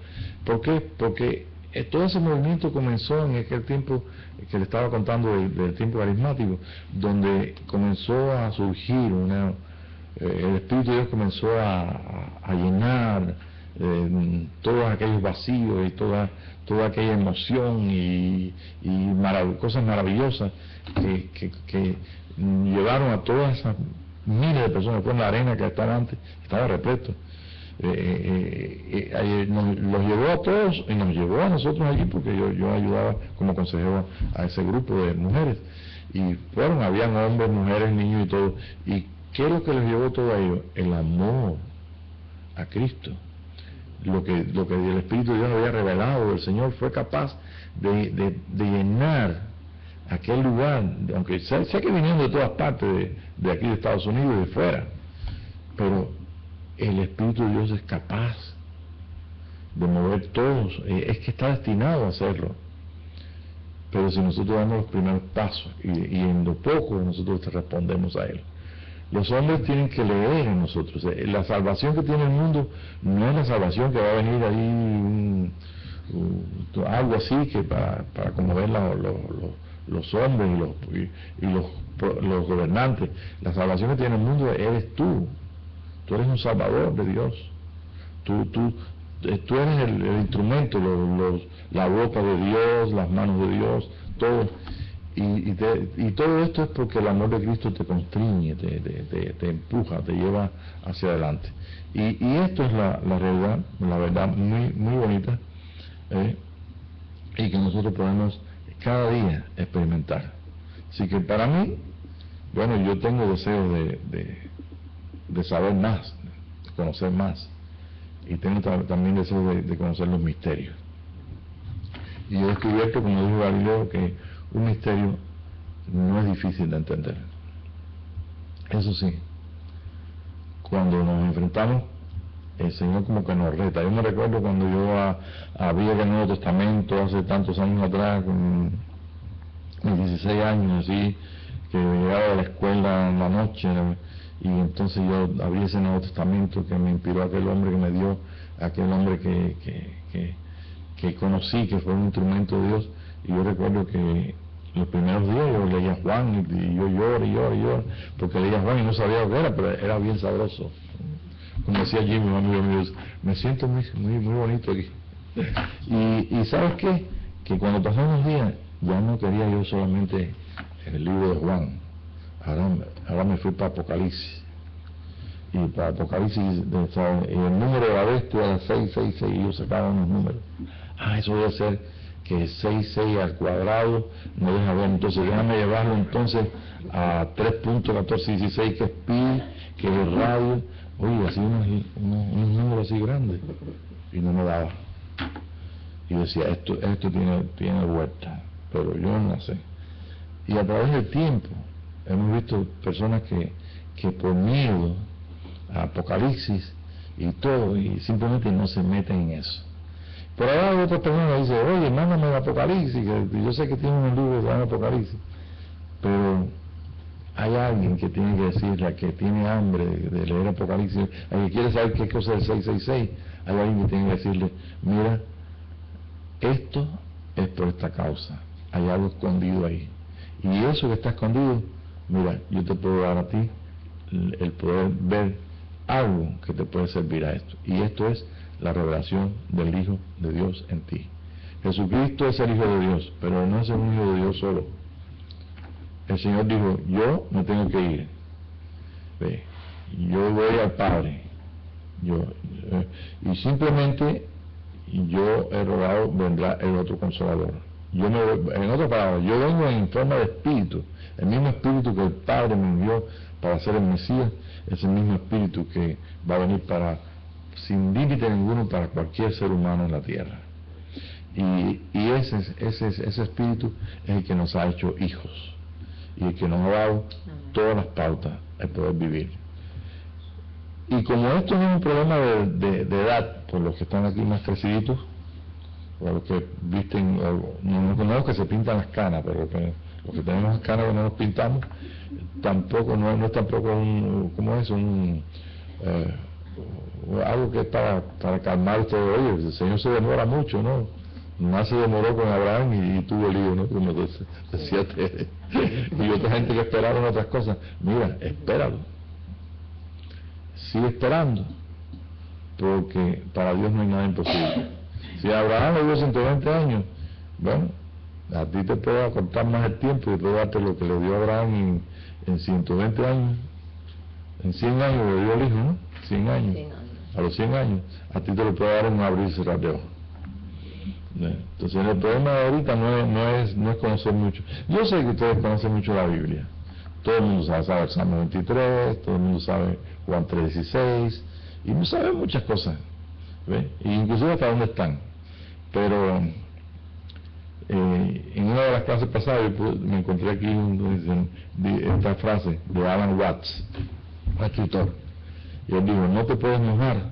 ¿Por qué? Porque todo ese movimiento comenzó en aquel tiempo que le estaba contando del tiempo carismático, donde comenzó a surgir el Espíritu de Dios comenzó a llenar todos aquellos vacíos y toda aquella emoción y cosas maravillosas que llevaron a todas esas miles de personas. Después en la arena que estaba antes, estaba repleto. Los llevó a todos y nos llevó a nosotros allí, porque yo ayudaba como consejero a ese grupo de mujeres, y habían hombres, mujeres, niños y todo. ¿Y qué es lo que les llevó todo a ellos? El amor a Cristo. Lo que el Espíritu de Dios nos había revelado, el Señor fue capaz de llenar aquel lugar, aunque sé que vinieron de todas partes, de aquí de Estados Unidos y de fuera, pero el Espíritu de Dios es capaz de mover todos, es que está destinado a hacerlo. Pero si nosotros damos los primeros pasos y en lo poco nosotros respondemos a Él. Los hombres tienen que leer en nosotros. La salvación que tiene el mundo no es la salvación que va a venir ahí algo así que para conmover los hombres y los gobernantes. La salvación que tiene el mundo eres tú. Tú eres un salvador de Dios. Tú eres el instrumento, la boca de Dios, las manos de Dios, todo. Y todo esto es porque el amor de Cristo te constriñe, te empuja, te lleva hacia adelante. Y esto es la realidad, la verdad muy, muy bonita, y que nosotros podemos cada día experimentar. Así que para mí, bueno, yo tengo deseo de saber más, de conocer más, y tengo también deseo de conocer los misterios. Y he descubierto, como dijo Galileo, que un misterio no es difícil de entender. Eso sí, cuando nos enfrentamos, el Señor como que nos reta. Yo me recuerdo cuando yo abrí el Nuevo Testamento hace tantos años atrás, con 16 años, así, que llegaba de la escuela en la noche, y entonces yo abrí ese Nuevo Testamento que me inspiró aquel hombre que me dio, aquel hombre que conocí, que fue un instrumento de Dios. Y yo recuerdo que los primeros días yo leía Juan y yo lloro, porque leía Juan y no sabía lo que era, pero era bien sabroso. Como decía Jimmy, un amigo mío, me siento muy, muy, muy bonito aquí. Y ¿sabes qué? Que cuando pasaron los días, ya no quería yo solamente el libro de Juan. Ahora me fui para Apocalipsis. Y para Apocalipsis, el número de la bestia era 666, y yo sacaba unos números. Eso debe ser que 6 al cuadrado no deja ver, entonces déjame llevarlo entonces a 3.1416, que es pi, que es radio. Oye, así unos números así grandes, y no me daba. Y decía, esto tiene vuelta, pero yo no sé. Y a través del tiempo hemos visto personas que por miedo a Apocalipsis y todo, y simplemente no se meten en eso. Por ahí hay otra persona que dice, oye, mándame el Apocalipsis, que yo sé que tiene un libro que se llama Apocalipsis, pero hay alguien que tiene que decirle, que tiene hambre de leer Apocalipsis, a que quiere saber qué cosa es el 666, hay alguien que tiene que decirle, mira, esto es por esta causa, hay algo escondido ahí, y eso que está escondido, mira, yo te puedo dar a ti el poder ver algo que te puede servir a esto, y esto es la revelación del Hijo de Dios en ti. Jesucristo es el Hijo de Dios, pero no es un Hijo de Dios solo. El Señor dijo, yo me tengo que ir, yo voy al Padre, y simplemente yo he rogado, vendrá el otro Consolador. En otras palabras, yo vengo en forma de Espíritu, el mismo Espíritu que el Padre me envió para ser el Mesías, es el mismo Espíritu que va a venir sin límite ninguno para cualquier ser humano en la tierra. Y ese espíritu es el que nos ha hecho hijos. y el que nos ha dado todas las pautas de poder vivir. Y como esto no es un problema de edad, por los que están aquí más creciditos, por los que visten, no los que se pintan las canas, pero los que tenemos las canas que no nos pintamos, tampoco, no es tampoco algo que es para calmar todo. Oye, el Señor se demora mucho, ¿no? Más se demoró con Abraham y tuvo lío, ¿no? Como decía Tere. Y otra gente que esperaron otras cosas. Mira, espéralo. Sigue esperando, porque para Dios no hay nada imposible. Si Abraham le dio 120 años, bueno, a ti te puedo acortar más el tiempo y puedo darte lo que le dio Abraham en 120 años. En 100 años le dio el hijo, ¿no? 100 años. 100 años. A los 100 años, a ti te lo puedo dar en un abrir y cerrar de ojos. Entonces el problema de ahorita no es conocer mucho. Yo sé que ustedes conocen mucho la Biblia. Todo el mundo sabe el Salmo 23, todo el mundo sabe Juan 3:16, y no sabe muchas cosas, ¿ve? Y inclusive hasta dónde están. Pero en una de las clases pasadas me encontré aquí esta frase de Alan Watts, un escritor, y él dijo: no te puedes mojar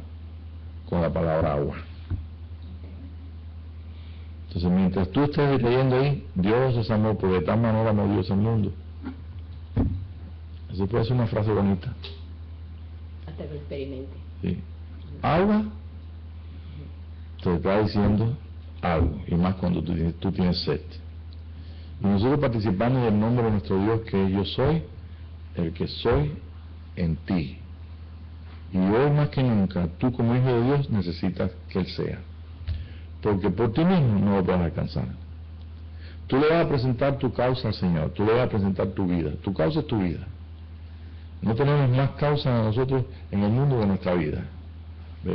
con la palabra agua. Entonces, mientras tú estés leyendo ahí, Dios es amor, porque de tal manera amó Dios al mundo. Eso puede ser una frase bonita. Hasta que experimente. Sí. Agua te está diciendo algo, y más cuando tú tienes sed. Y nosotros participamos del nombre de nuestro Dios, que es yo soy, el que soy en ti. Y hoy más que nunca, tú como hijo de Dios necesitas que Él sea. Porque por ti mismo no lo puedes alcanzar. Tú le vas a presentar tu causa al Señor, tú le vas a presentar tu vida. Tu causa es tu vida. No tenemos más causa nosotros en el mundo que nuestra vida.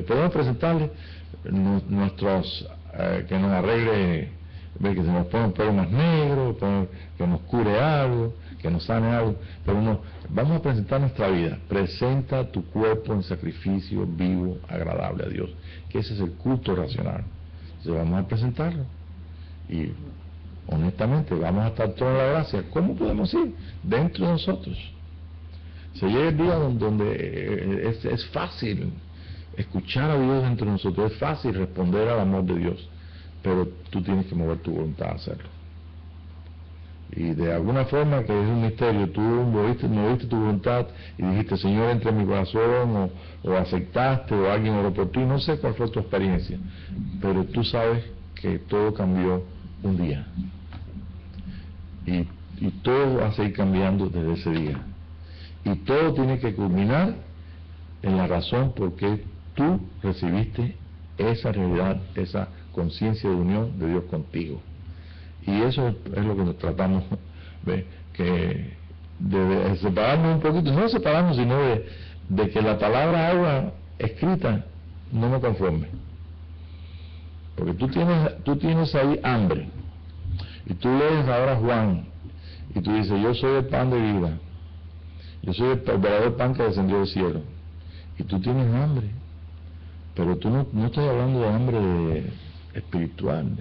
Podemos presentarle nuestros, que nos arregle, que se nos ponga un pelo más negro, que nos cure algo, que nos sane algo, pero no, vamos a presentar nuestra vida. Presenta tu cuerpo en sacrificio vivo, agradable a Dios, que ese es el culto racional. Entonces vamos a presentarlo y honestamente vamos a estar toda la gracia. ¿Cómo podemos ir? Dentro de nosotros. Se llega el día donde es fácil escuchar a Dios dentro de nosotros, es fácil responder al amor de Dios, pero tú tienes que mover tu voluntad a hacerlo. Y de alguna forma, que es un misterio, tú moviste tu voluntad y dijiste: Señor, entra en mi corazón, o aceptaste, o alguien oró por ti, no sé cuál fue tu experiencia, pero tú sabes que todo cambió un día. Y todo va a seguir cambiando desde ese día. Y todo tiene que culminar en la razón por qué tú recibiste esa realidad, esa conciencia de unión de Dios contigo. Y eso es lo que nos tratamos, ¿ve? Que de separarnos un poquito, no separarnos, sino de que la palabra agua escrita no me conforme. Porque tú tienes ahí hambre, y tú lees ahora Juan, y tú dices: yo soy el pan de vida, yo soy el verdadero pan que descendió del cielo, y tú tienes hambre, pero tú no estás hablando de hambre espiritual.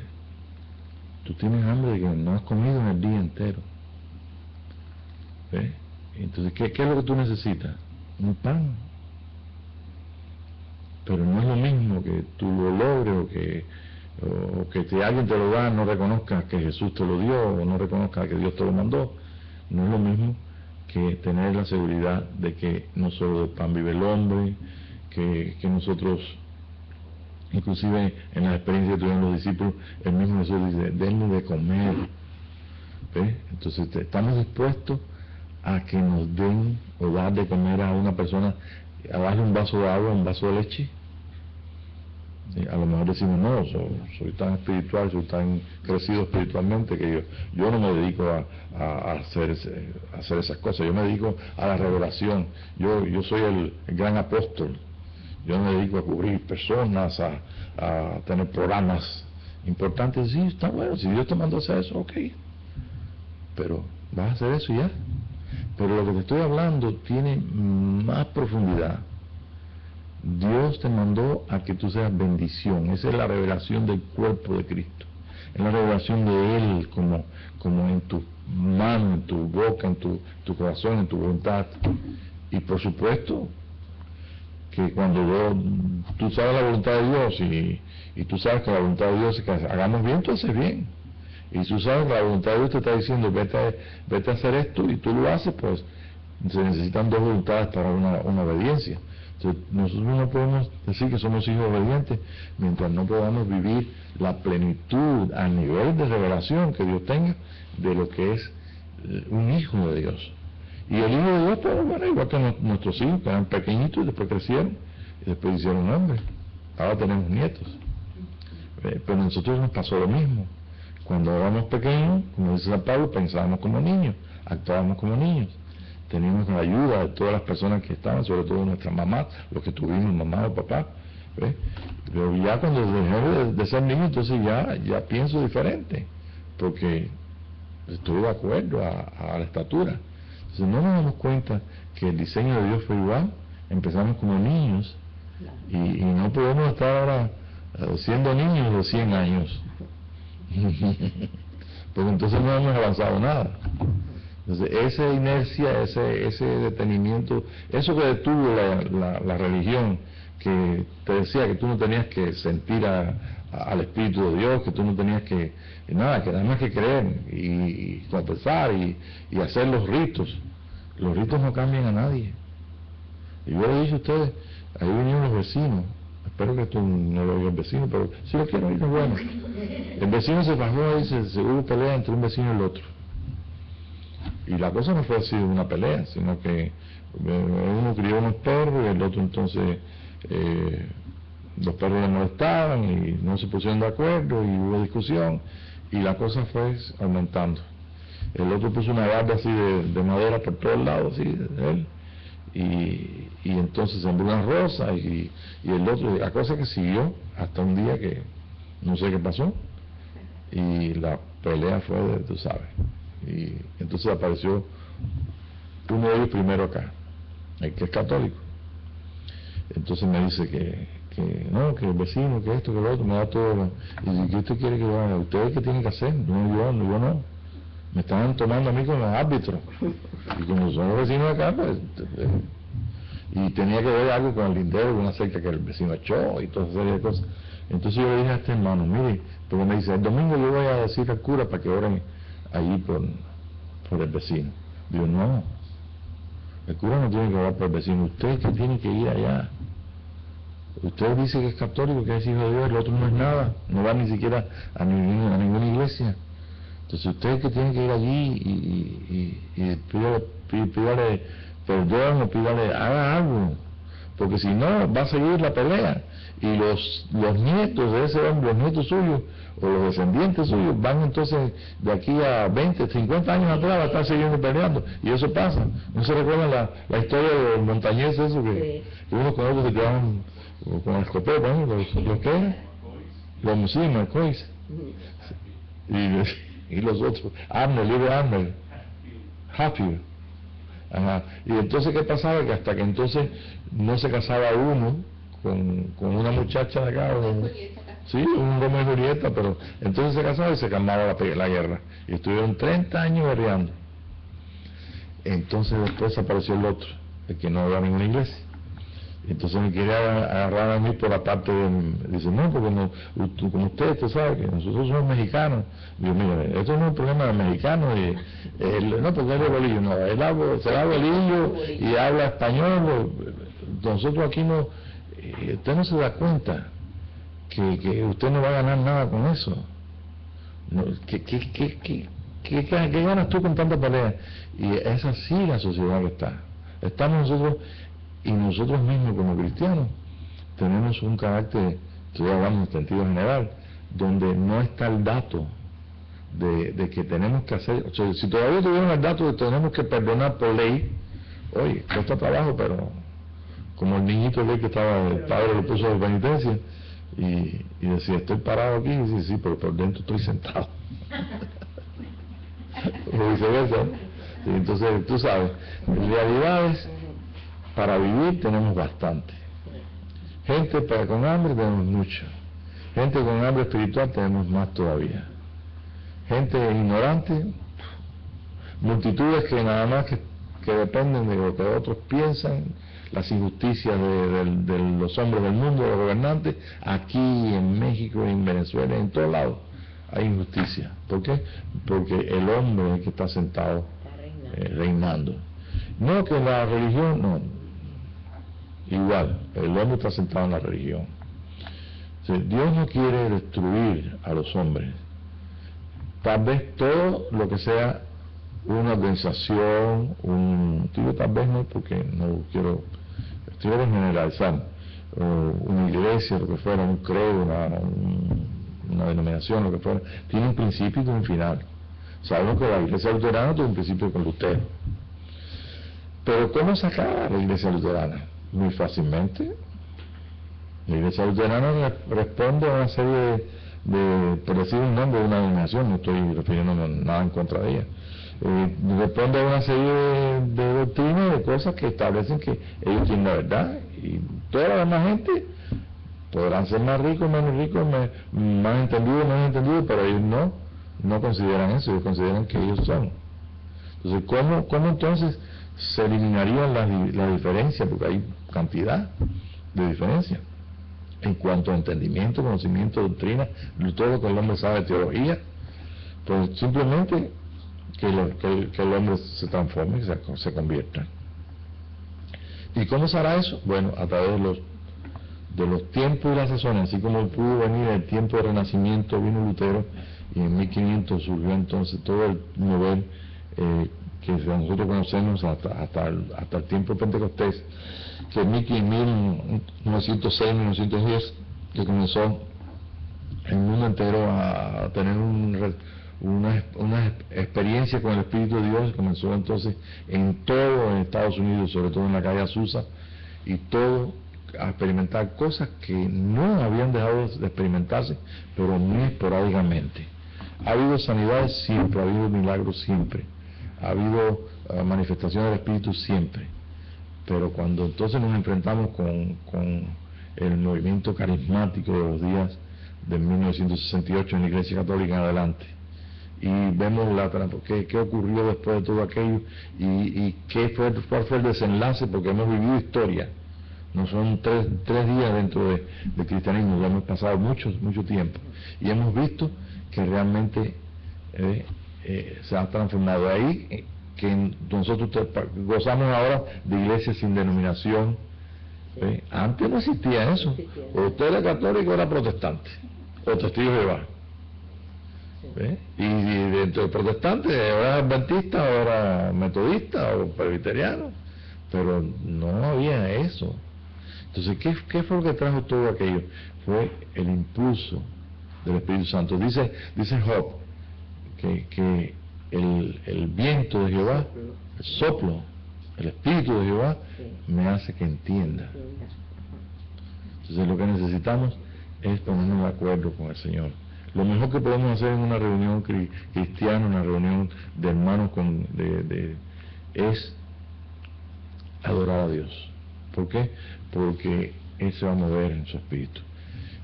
Tú tienes hambre de que no has comido en el día entero. ¿Ves? Entonces, ¿qué es lo que tú necesitas? Un pan. Pero no es lo mismo que tú lo logres, o que alguien te lo da, no reconozca que Jesús te lo dio, o no reconozca que Dios te lo mandó. No es lo mismo que tener la seguridad de que no solo del pan vive el hombre, que nosotros, inclusive en la experiencia que tuvieron los discípulos, el mismo Jesús dice: denle de comer. ¿Ves? Entonces estamos dispuestos a que nos den o dar de comer a una persona, a darle un vaso de agua, un vaso de leche. ¿Sí? A lo mejor decimos: no, soy tan espiritual, soy tan crecido espiritualmente que yo no me dedico a hacer esas cosas, yo me dedico a la revelación, yo soy el gran apóstol. Yo me dedico a cubrir personas, a tener programas importantes. Sí, está bueno, si Dios te mandó a hacer eso, ok. Pero vas a hacer eso ya. Pero lo que te estoy hablando tiene más profundidad. Dios te mandó a que tú seas bendición. Esa es la revelación del cuerpo de Cristo. Es la revelación de Él como mano, en tu boca, en tu corazón, en tu voluntad. Y por supuesto que cuando tú sabes la voluntad de Dios y tú sabes que la voluntad de Dios es que hagamos bien, tú haces bien. Y tú sabes que la voluntad de Dios te está diciendo vete a hacer esto y tú lo haces, pues se necesitan dos voluntades para una obediencia. Entonces, nosotros no podemos decir que somos hijos obedientes mientras no podamos vivir la plenitud a nivel de revelación que Dios tenga de lo que es un hijo de Dios. Y el hijo de Dios, pues, bueno, igual que nuestros hijos, que eran pequeñitos y después crecieron y después hicieron hombres. Ahora tenemos nietos. Pero a nosotros nos pasó lo mismo. Cuando éramos pequeños, como dice San Pablo, pensábamos como niños, actuábamos como niños. Teníamos la ayuda de todas las personas que estaban, sobre todo nuestras mamás, los que tuvimos mamá o papá. ¿Ves? Pero ya cuando dejé de ser niño, entonces ya pienso diferente, porque estoy de acuerdo a la estatura. Entonces no nos damos cuenta que el diseño de Dios fue igual. Empezamos como niños y no podemos estar ahora siendo niños de 100 años. Porque entonces no hemos avanzado nada. Entonces esa inercia, ese detenimiento, eso que detuvo la religión, que te decía que tú no tenías que sentir al Espíritu de Dios, que tú no tenías que nada, que nada más que creer y confesar y hacer los ritos. Los ritos no cambian a nadie. Y yo le he dicho a ustedes, ahí vinieron los vecinos. Espero que esto no lo oiga el vecino, pero si lo quiero oír, es bueno. El vecino se bajó ahí, se hubo pelea entre un vecino y el otro. Y la cosa no fue así una pelea, sino que uno crió unos perros y el otro entonces los perros le molestaban y no se pusieron de acuerdo y hubo discusión y la cosa fue aumentando. El otro puso una barda así de madera por todos lados, así de él. Y entonces sembró una rosa y el otro, la cosa que siguió hasta un día que no sé qué pasó y la pelea fue de, tú sabes, y entonces apareció uno de ellos primero acá, el que es católico. Entonces me dice que no, que el vecino, que esto, que lo otro, me da todo. Y ¿qué usted quiere que yo haga? ¿Ustedes qué tienen que hacer? No, yo no. Me estaban tomando a mí como árbitro. Y como son los vecinos de acá, pues, y tenía que ver algo con el lindero, con una cerca que el vecino echó y toda esa serie de cosas. Entonces yo le dije a este hermano, mire, porque me dice, el domingo yo voy a decir al cura para que oren allí por el vecino. Digo, no, el cura no tiene que orar por el vecino, usted es que tiene que ir allá. Usted dice que es católico, que es hijo de Dios, el otro no es nada, no va ni siquiera a ninguna iglesia. Entonces usted es que tiene que ir allí y pídale perdón o pídale, haga algo, porque si no va a seguir la pelea y los nietos de ese hombre, los nietos suyos o los descendientes suyos van entonces de aquí a 20, 50 años atrás a estar siguiendo peleando y eso pasa. ¿No se recuerdan la historia de los montañeses eso que unos con otros se quedaban con el escopeta, ¿no? los que eran los musulmanes, y los otros, Arnold, Hatfield. Ajá. Y entonces ¿qué pasaba? Que hasta que entonces no se casaba uno con una muchacha de acá, sí, un Romeo y Julieta, pero entonces se casaba y se calmaba la guerra. Y estuvieron 30 años guerreando. Entonces después apareció el otro, el que no había ninguna iglesia. Entonces me quería agarrar a mí por la parte de... Dice, no, porque no, como usted sabe que nosotros somos mexicanos. Digo, mira, esto no es un problema de mexicanos. No, porque él es bolillo, no. Se habla bolillo y habla español. Nosotros aquí no... usted no se da cuenta que usted no va a ganar nada con eso. No, ¿Qué ganas tú con tanta pelea? Y es así la sociedad que está. Estamos nosotros... Y nosotros mismos como cristianos tenemos un carácter, estoy hablando en sentido general, donde no está el dato de que tenemos que hacer, o sea, si todavía tuvieron el dato de que tenemos que perdonar por ley, oye, cuesta trabajo, pero como el niñito ley que estaba, el padre lo puso de penitencia y decía, estoy parado aquí, y dice, sí, pero por dentro estoy sentado. O viceversa. Y entonces, tú sabes, realidades. Para vivir tenemos bastante. Gente con hambre tenemos mucho. Gente con hambre espiritual tenemos más todavía. Gente ignorante, multitudes que nada más que dependen de lo que otros piensan, las injusticias de los hombres del mundo, de los gobernantes. Aquí en México, en Venezuela, en todos lados hay injusticia. ¿Por qué? Porque el hombre es el que está sentado reinando. No que la religión, no. Igual, el hombre está sentado en la religión. O sea, Dios no quiere destruir a los hombres. Tal vez todo lo que sea una organización, digo tal vez no, porque no quiero generalizar, una iglesia, lo que fuera, un credo, una denominación, lo que fuera, tiene un principio y un final. Sabemos que la iglesia luterana tiene un principio con Lutero. Pero ¿cómo se acaba la iglesia luterana? Muy fácilmente. La iglesia luterana responde a una serie por decir un nombre de una denominación, no estoy refiriéndome nada en contra de ella. Responde a una serie de doctrinas, de cosas que establecen que ellos tienen la verdad, y toda la demás gente podrán ser más ricos, menos ricos, más entendidos, menos entendidos, pero ellos no consideran eso, ellos consideran que ellos son. Entonces, ¿cómo entonces se eliminarían las diferencias? Porque hay cantidad de diferencias en cuanto a entendimiento, conocimiento, doctrina, todo lo que el hombre sabe de teología. Pues simplemente que el hombre se transforme y se convierta. ¿Y cómo se hará eso? Bueno, a través de los tiempos y las sazones, así como pudo venir el tiempo de Renacimiento, vino Lutero, y en 1500 surgió entonces todo el nivel que nosotros conocemos hasta el tiempo de Pentecostés, que en 1906, 1910, que comenzó el mundo entero a tener una experiencia con el Espíritu de Dios. Comenzó entonces en todo en Estados Unidos, sobre todo en la calle Azusa, y todo a experimentar cosas que no habían dejado de experimentarse, pero muy esporádicamente. Ha habido sanidades siempre, ha habido milagros siempre, ha habido manifestaciones del Espíritu siempre, pero cuando entonces nos enfrentamos con el movimiento carismático de los días de 1968 en la Iglesia Católica en adelante, y vemos qué ocurrió después de todo aquello, y cuál fue el desenlace, porque hemos vivido historia, no son tres días dentro del cristianismo, ya hemos pasado mucho tiempo, y hemos visto que realmente se ha transformado. Ahí que nosotros gozamos ahora de iglesias sin denominación. Antes no existía eso. O usted era católico o era protestante, o testigo de Jehová. Y dentro de protestantes era adventista, o era metodista, o presbiteriano, pero no había eso. Entonces, ¿qué fue lo que trajo todo aquello? Fue el impulso del Espíritu Santo. Dice Job que el viento de Jehová, el soplo, el Espíritu de Jehová me hace que entienda. Entonces, lo que necesitamos es ponernos de acuerdo con el Señor. Lo mejor que podemos hacer en una reunión cristiana, una reunión de hermanos es adorar a Dios. ¿Por qué? Porque Él se va a mover en su espíritu.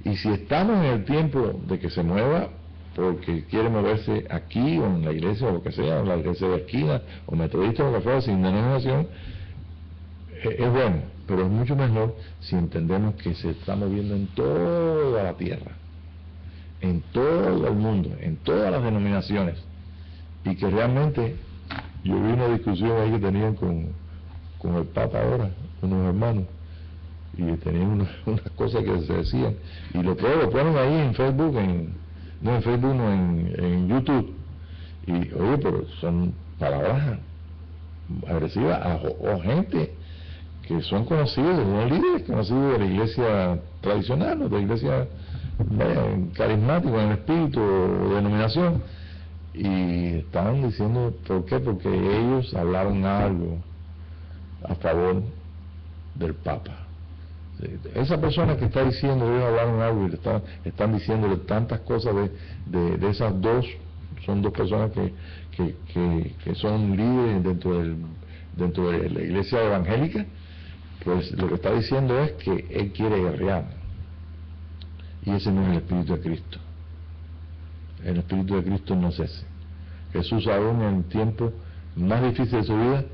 Y si estamos en el tiempo de que se mueva, porque quiere moverse aquí o en la iglesia o lo que sea, o la iglesia de esquina o metodista o lo que fuera, sin denominación, es bueno, pero es mucho mejor si entendemos que se está moviendo en toda la tierra, en todo el mundo, en todas las denominaciones, y que realmente yo vi una discusión ahí que tenían con el Papa ahora, unos hermanos, y tenían unas cosas que se decían, y lo ponen ahí en Facebook, en YouTube, y oye, pero son palabras agresivas o gente que son conocidos, son líderes conocidos de la iglesia tradicional, o de la iglesia carismática, en el espíritu o denominación, y estaban diciendo, ¿por qué? Porque ellos hablaron algo a favor del Papa. Esa persona que está diciendo, ellos hablaron algo y están diciéndole tantas cosas de esas dos, son dos personas que son líderes dentro de la iglesia evangélica, pues lo que está diciendo es que él quiere guerrear, y ese no es el Espíritu de Cristo. El Espíritu de Cristo no es ese. Jesús aún en el tiempo más difícil de su vida,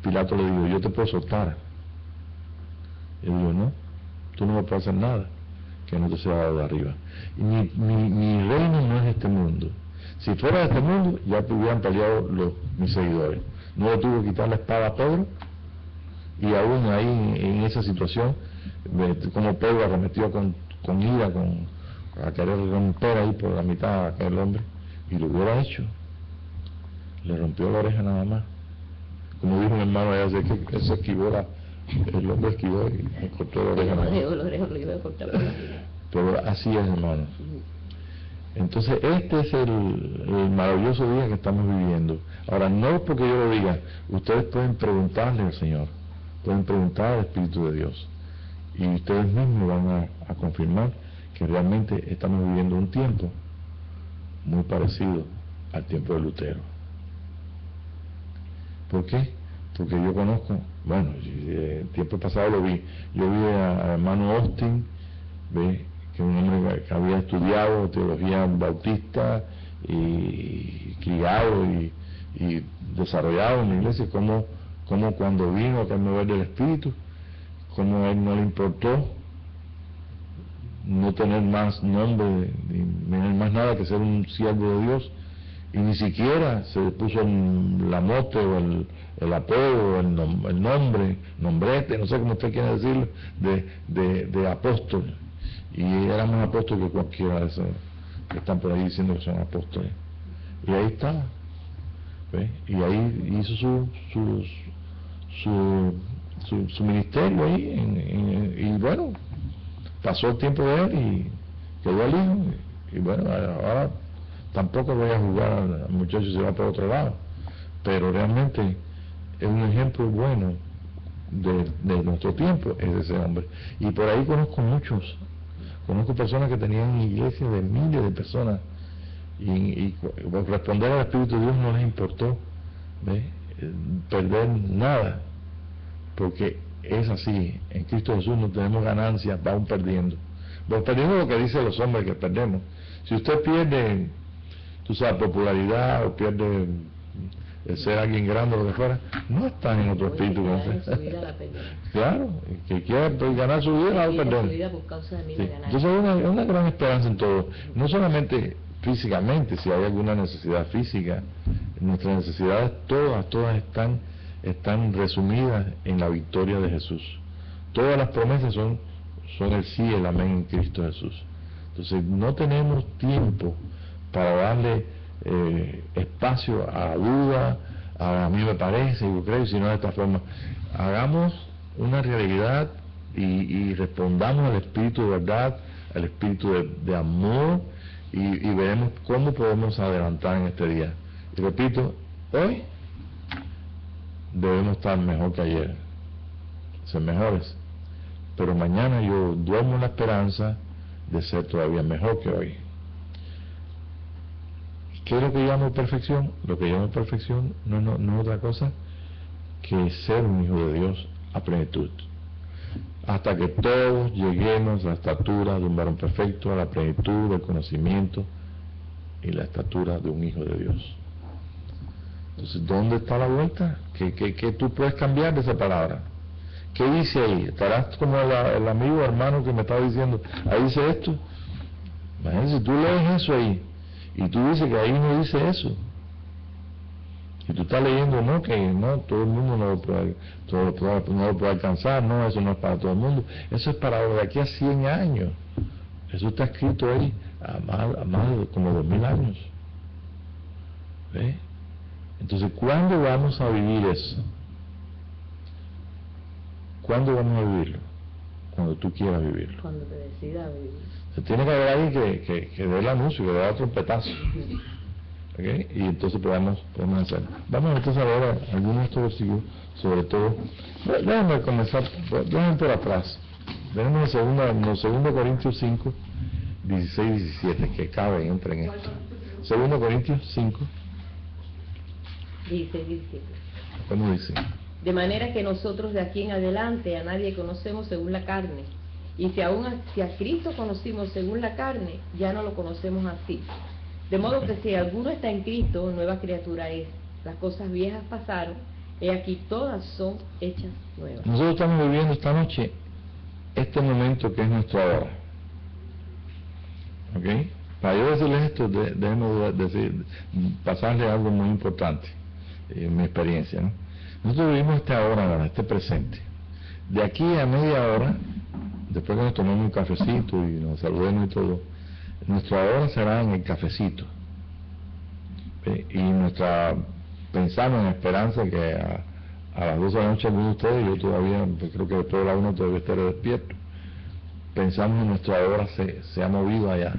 Pilato le dijo, yo te puedo soltar. Y él dijo, no, tú no me puedes hacer nada que no te sea dado de arriba. Y mi reino no es este mundo. Si fuera de este mundo, ya te hubieran peleado mis seguidores. No le tuvo que quitar la espada a Pedro, y aún ahí en esa situación, como Pedro arremetió con ira, a querer romper ahí por la mitad a aquel hombre, y lo hubiera hecho, le rompió la oreja nada más. Como dijo un hermano allá, que él se esquivó, el hombre esquivó y me cortó la oreja nada más. Pero así es, hermano. Entonces este es el maravilloso día que estamos viviendo. Ahora, no es porque yo lo diga, ustedes pueden preguntarle al Señor, pueden preguntar al Espíritu de Dios, y ustedes mismos van a confirmar que realmente estamos viviendo un tiempo muy parecido al tiempo de Lutero. ¿Por qué? Porque yo conozco, bueno, el tiempo pasado yo vi a hermano Austin, ¿ve? Que un hombre que había estudiado teología bautista y criado y desarrollado en la iglesia, como cuando vino a mover del Espíritu, como a él no le importó no tener más nombre ni tener más nada que ser un siervo de Dios, y ni siquiera se puso la mote o el apodo, el nombre, nombrete, no sé cómo usted quiere decirlo, de apóstol. Y era más apóstol que cualquiera de esos que están por ahí diciendo que son apóstoles. Y ahí estaba, ¿ves? Y ahí hizo su ministerio ahí, y bueno, pasó el tiempo de él y quedó el hijo, y bueno, ahora tampoco voy a juzgar al muchacho si va por otro lado, pero realmente es un ejemplo bueno de nuestro tiempo, es ese hombre. Y por ahí conozco personas que tenían iglesias de miles de personas, y por responder al Espíritu de Dios no les importó, ¿ves? Perder nada, porque es así, en Cristo Jesús no tenemos ganancias, vamos perdiendo. Vamos perdiendo lo que dicen los hombres que perdemos. Si usted pierde, tú sabes, popularidad, o pierde el ser alguien grande o lo que fuera, no está en otro espíritu. Claro, que quiera ganar su vida la va a perder. Sí. Entonces hay una gran esperanza en todo, no solamente físicamente, si hay alguna necesidad física, nuestras necesidades todas están resumidas en la victoria de Jesús. Todas las promesas son el sí y el amén en Cristo Jesús. Entonces no tenemos tiempo para darle espacio a la duda, a mí me parece, yo creo, sino de esta forma. Hagamos una realidad y respondamos al Espíritu de verdad, al Espíritu de amor, y veremos cómo podemos adelantar en este día. Y repito, hoy debemos estar mejor que ayer, ser mejores, pero mañana yo duermo en la esperanza de ser todavía mejor que hoy. ¿Qué es lo que llamo perfección? Lo que llamo perfección no es otra cosa que ser un hijo de Dios a plenitud, hasta que todos lleguemos a la estatura de un varón perfecto, a la plenitud del conocimiento y la estatura de un hijo de Dios. Entonces, ¿dónde está la vuelta? ¿Qué tú puedes cambiar de esa palabra? ¿Qué dice ahí? ¿Estarás como el amigo hermano que me estaba diciendo, ahí dice esto? Imagínate, si tú lees eso ahí, y tú dices que ahí no dice eso, y tú estás leyendo, no, que no, todo el mundo no lo puede alcanzar, no, eso no es para todo el mundo, eso es para de aquí a 100 años, eso está escrito ahí a más de como 2000 años. ¿Ves? Entonces, ¿cuándo vamos a vivir eso? ¿Cuándo vamos a vivirlo? Cuando tú quieras vivirlo. Cuando te decidas vivir. Se tiene que haber alguien que dé el anuncio, que dé el trompetazo. ¿Okay? Y entonces podemos hacerlo. Vamos entonces a ver algunos de estos versículos, sobre todo. Déjame comenzar, déjame por atrás. Tenemos en 2 Corintios 5, 16 y 17, que caben, entren en esto. 2 Corintios 5. 16 y 17. ¿Cómo dice? De manera que nosotros de aquí en adelante a nadie conocemos según la carne. Y si a Cristo conocimos según la carne, ya no lo conocemos así. De modo que si alguno está en Cristo, nueva criatura es. las cosas viejas pasaron, y aquí todas son hechas nuevas. Nosotros estamos viviendo esta noche este momento que es nuestra hora. ¿Ok? Para yo decirles esto, debemos pasarle algo muy importante, en mi experiencia, ¿no? Nosotros vivimos esta hora ahora, este presente. De aquí a media hora, después que nos tomemos un cafecito y nos saludemos y todo, nuestra hora será en el cafecito. Y pensamos en esperanza que a las 12 de la noche algunos de ustedes, yo todavía, pues creo que después de la 1 todavía estaré despierto, pensamos en nuestra hora se ha movido allá.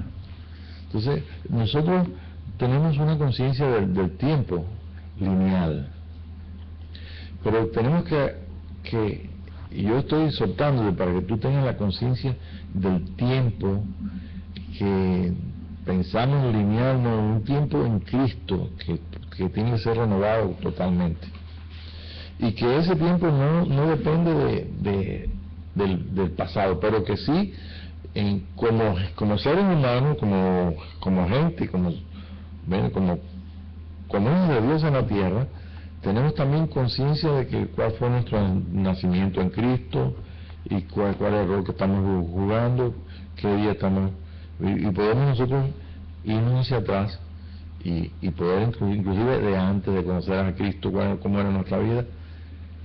Entonces, nosotros tenemos una conciencia del tiempo lineal, pero tenemos que y yo estoy soltándote para que tú tengas la conciencia del tiempo que pensamos lineal, no, un tiempo en Cristo que tiene que ser renovado totalmente, y que ese tiempo no depende del pasado, pero que sí como seres humanos, como gente, como hijos de Dios en la tierra, tenemos también conciencia de que cuál fue nuestro nacimiento en Cristo y cuál es el rol que estamos jugando, qué día estamos, y podemos nosotros irnos hacia atrás y poder inclusive de antes de conocer a Cristo, cómo era nuestra vida.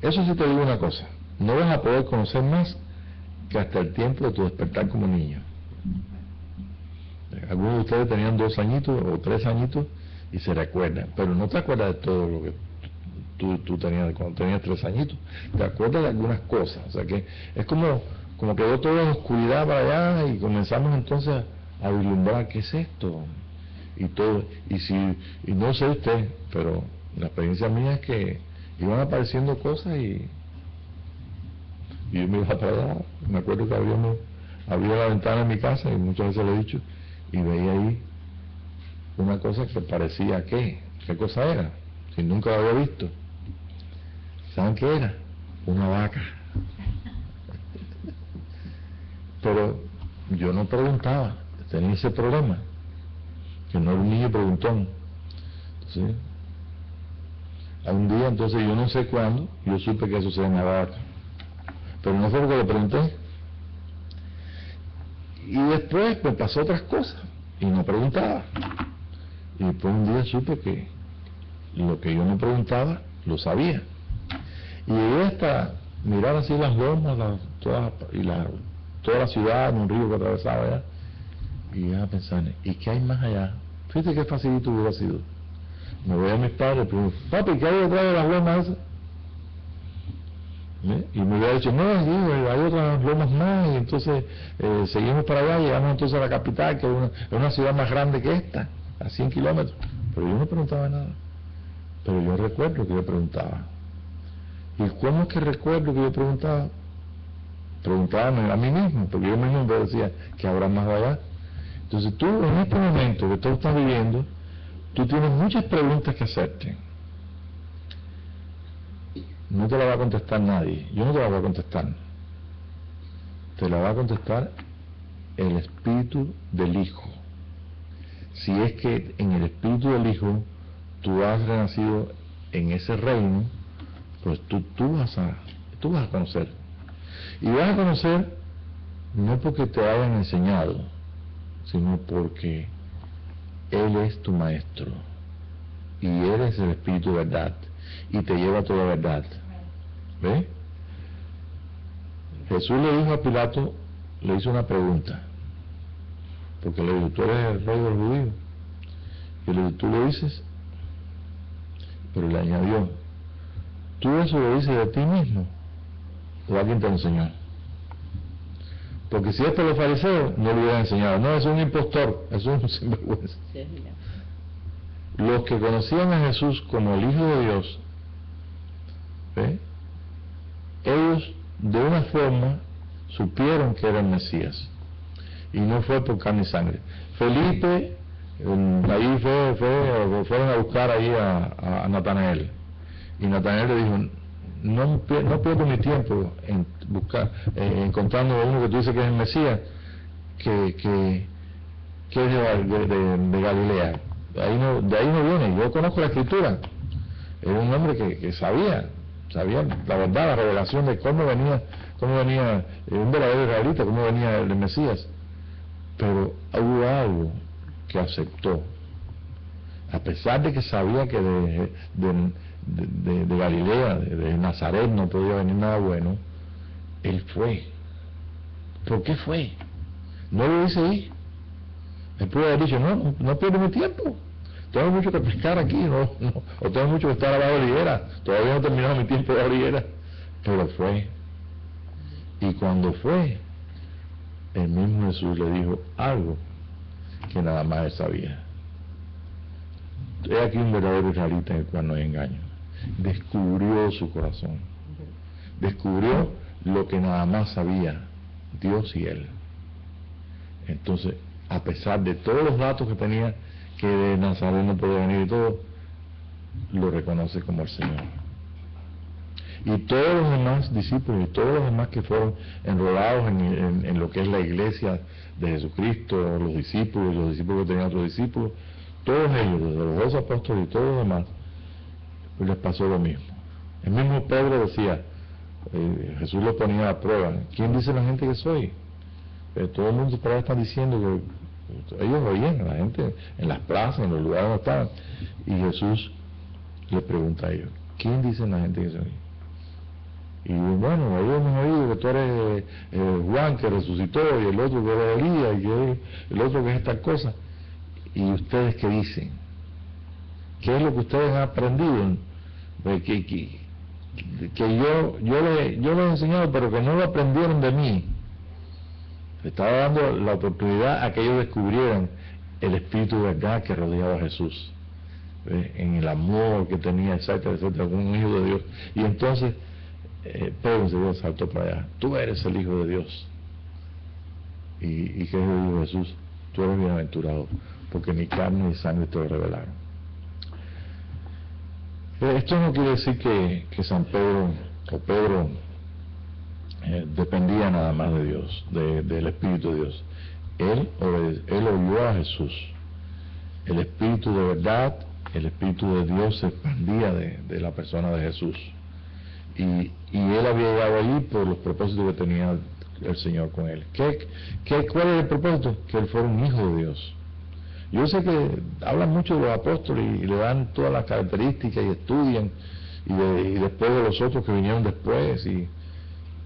Eso sí te digo una cosa, no vas a poder conocer más que hasta el tiempo de tu despertar como niño. Algunos de ustedes tenían 2 añitos o 3 añitos y se recuerdan, pero no te acuerdas de todo lo que tú tenías cuando tenías 3 añitos, te acuerdas de algunas cosas. O sea que es como quedó todo en oscuridad para allá y comenzamos entonces a vislumbrar qué es esto y todo, y no sé usted, pero la experiencia mía es que iban apareciendo cosas y yo me iba para allá. Me acuerdo que abría la ventana en mi casa, y muchas veces lo he dicho, y veía ahí una cosa que parecía ¿qué cosa era? Si nunca la había visto. ¿Saben qué era? Una vaca. Pero yo no preguntaba, tenía ese problema, que no era un niño preguntón. ¿Sí? A un día, entonces yo no sé cuándo, yo supe que eso se llamaba vaca, pero no fue porque le pregunté. Y después me pasó otras cosas y no preguntaba, y después un día supe que lo que yo no preguntaba lo sabía, y llegué hasta mirar así las lomas, toda la ciudad, un río que atravesaba allá, y iba a pensar, ¿y qué hay más allá? Fíjate qué facilito hubiera sido. Me voy a mis padres y pregunto, papi, ¿qué hay detrás de las lomas esas? Y me hubiera dicho, no, hay otras lomas más, y entonces seguimos para allá, llegamos entonces a la capital, que es una ciudad más grande que esta, a 100 kilómetros. Pero yo no preguntaba nada, pero yo recuerdo que yo preguntaba. ¿Y cómo es que recuerdo que yo preguntaba? Preguntábame a mí mismo, porque yo mismo me decía que habrá más allá. Entonces tú, en este momento que tú estás viviendo, tú tienes muchas preguntas que hacerte. No te la va a contestar nadie, yo no te la voy a contestar. Te la va a contestar el Espíritu del Hijo. Si es que en el Espíritu del Hijo tú has renacido en ese reino, pues tú vas a conocer. Y vas a conocer no porque te hayan enseñado, sino porque Él es tu Maestro. Y Él es el Espíritu de verdad. Y te lleva a toda verdad. ¿Ve? Jesús le dijo a Pilato, le hizo una pregunta, porque le dijo, tú eres el rey de los judíos, y le dijo, tú lo dices, pero le añadió, tú eso lo dices de ti mismo, o alguien te lo enseñó. Porque si esto los fariseos no le hubieran enseñado, no, es un impostor, es un sinvergüenza. Los que conocían a Jesús como el Hijo de Dios, ¿ve? Ellos de una forma supieron que era el Mesías, y no fue por carne y sangre. Felipe, ahí fueron a buscar ahí a Natanael, y Natanael le dijo, no pierdo mi tiempo en buscar, encontrando a uno que tú dices que es el Mesías, que es de Galilea. De ahí no viene, yo conozco la Escritura. Era un hombre que sabía la verdad, la revelación de cómo venía un verdadero israelita, cómo venía el Mesías. Pero hubo algo que aceptó, a pesar de que sabía que de Galilea, de Nazaret no podía venir nada bueno. Él fue. ¿Por qué fue? No lo hice ahí. Él pudo haber dicho, no pierdo mi tiempo, tengo mucho que pescar aquí, o tengo mucho que estar a la orillera, todavía no he terminado mi tiempo de orillera. Pero fue. Y cuando fue, el mismo Jesús le dijo algo que nada más él sabía. He aquí un verdadero israelita en el cual no hay engaño. Descubrió su corazón, descubrió lo que nada más sabía Dios y él. Entonces, a pesar de todos los datos que tenía, que de Nazaret no podía venir y todo, lo reconoce como el Señor. Y todos los demás discípulos y todos los demás que fueron enrolados en lo que es la iglesia de Jesucristo, los discípulos que tenían otros discípulos, todos ellos, desde los 12 apóstoles y todos los demás, pues les pasó lo mismo. El mismo Pedro decía, Jesús lo ponía a prueba, ¿quién dice la gente que soy? Todo el mundo por ahí está diciendo que ellos oían a la gente en las plazas, en los lugares donde estaban, y Jesús le pregunta a ellos, ¿quién dice la gente que soy? Y bueno, ellos me han oído que tú eres Juan que resucitó, y el otro que era Elías, y que el otro que es esta cosa. ¿Y ustedes qué dicen? ¿Qué es lo que ustedes han aprendido? Que yo les he enseñado, pero que no lo aprendieron de mí. Le estaba dando la oportunidad a que ellos descubrieran el espíritu de verdad que rodeaba a Jesús, en el amor que tenía, etcétera, etcétera, como un hijo de Dios. Y entonces Pedro enseguida saltó para allá, tú eres el Hijo de Dios. ¿Y qué dijo Jesús? Tú eres bienaventurado, porque ni carne ni sangre te lo revelaron. Esto no quiere decir que San Pedro o Pedro dependía nada más de Dios, del Espíritu de Dios. Él oyó a Jesús. El Espíritu de verdad, el Espíritu de Dios se expandía de la persona de Jesús. Y él había llegado allí por los propósitos que tenía el Señor con él. ¿Cuál es el propósito? Que él fuera un hijo de Dios. Yo sé que hablan mucho de los apóstoles y le dan todas las características y estudian, y después de los otros que vinieron después,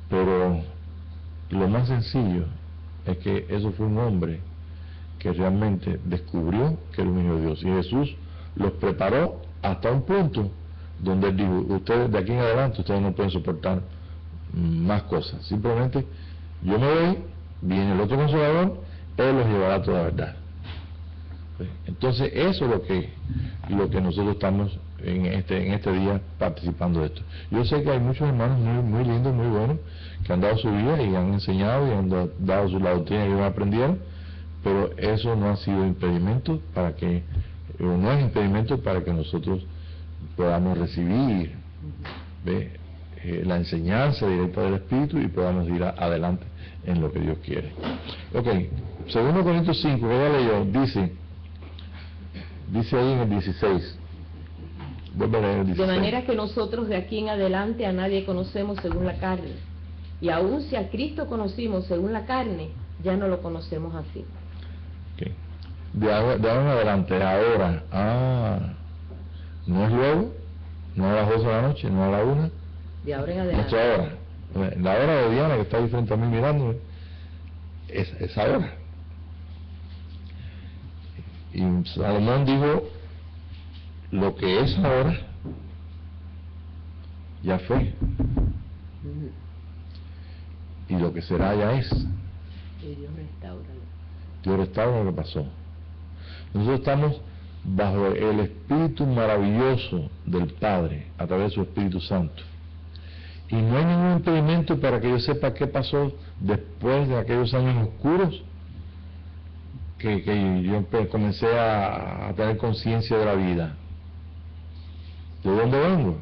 pero lo más sencillo es que eso fue un hombre que realmente descubrió que era un hijo de Dios, y Jesús los preparó hasta un punto donde él dijo, ustedes de aquí en adelante ustedes no pueden soportar más cosas, simplemente yo me voy, viene el otro Consolador, él los llevará a toda verdad. Entonces eso es lo que nosotros estamos en este día participando de esto. Yo sé que hay muchos hermanos muy lindos, muy buenos, que han dado su vida y han enseñado y han dado la doctrina que ellos aprendieron, pero eso no ha sido impedimento para que nosotros podamos recibir la enseñanza directa del Espíritu y podamos ir adelante en lo que Dios quiere. Ok, 2 Corintios 5, que ya leyó, dice ahí en el 16, vuelve a leer el 16. De manera que nosotros de aquí en adelante a nadie conocemos según la carne, y aun si a Cristo conocimos según la carne, ya no lo conocemos así. Okay. De ahora en adelante, ahora, no es luego, no a las 12 de la noche, no a la 1, de ahora en adelante. Nuestra hora, la hora de Diana que está ahí frente a mí mirándome, es ahora. Y Salomón dijo, lo que es ahora, ya fue. Y lo que será ya es. Y Dios restaura. Dios restaura lo que pasó. Nosotros estamos bajo el Espíritu maravilloso del Padre, a través de su Espíritu Santo. Y no hay ningún impedimento para que yo sepa qué pasó después de aquellos años oscuros, que yo comencé a tener conciencia de la vida. ¿De dónde vengo?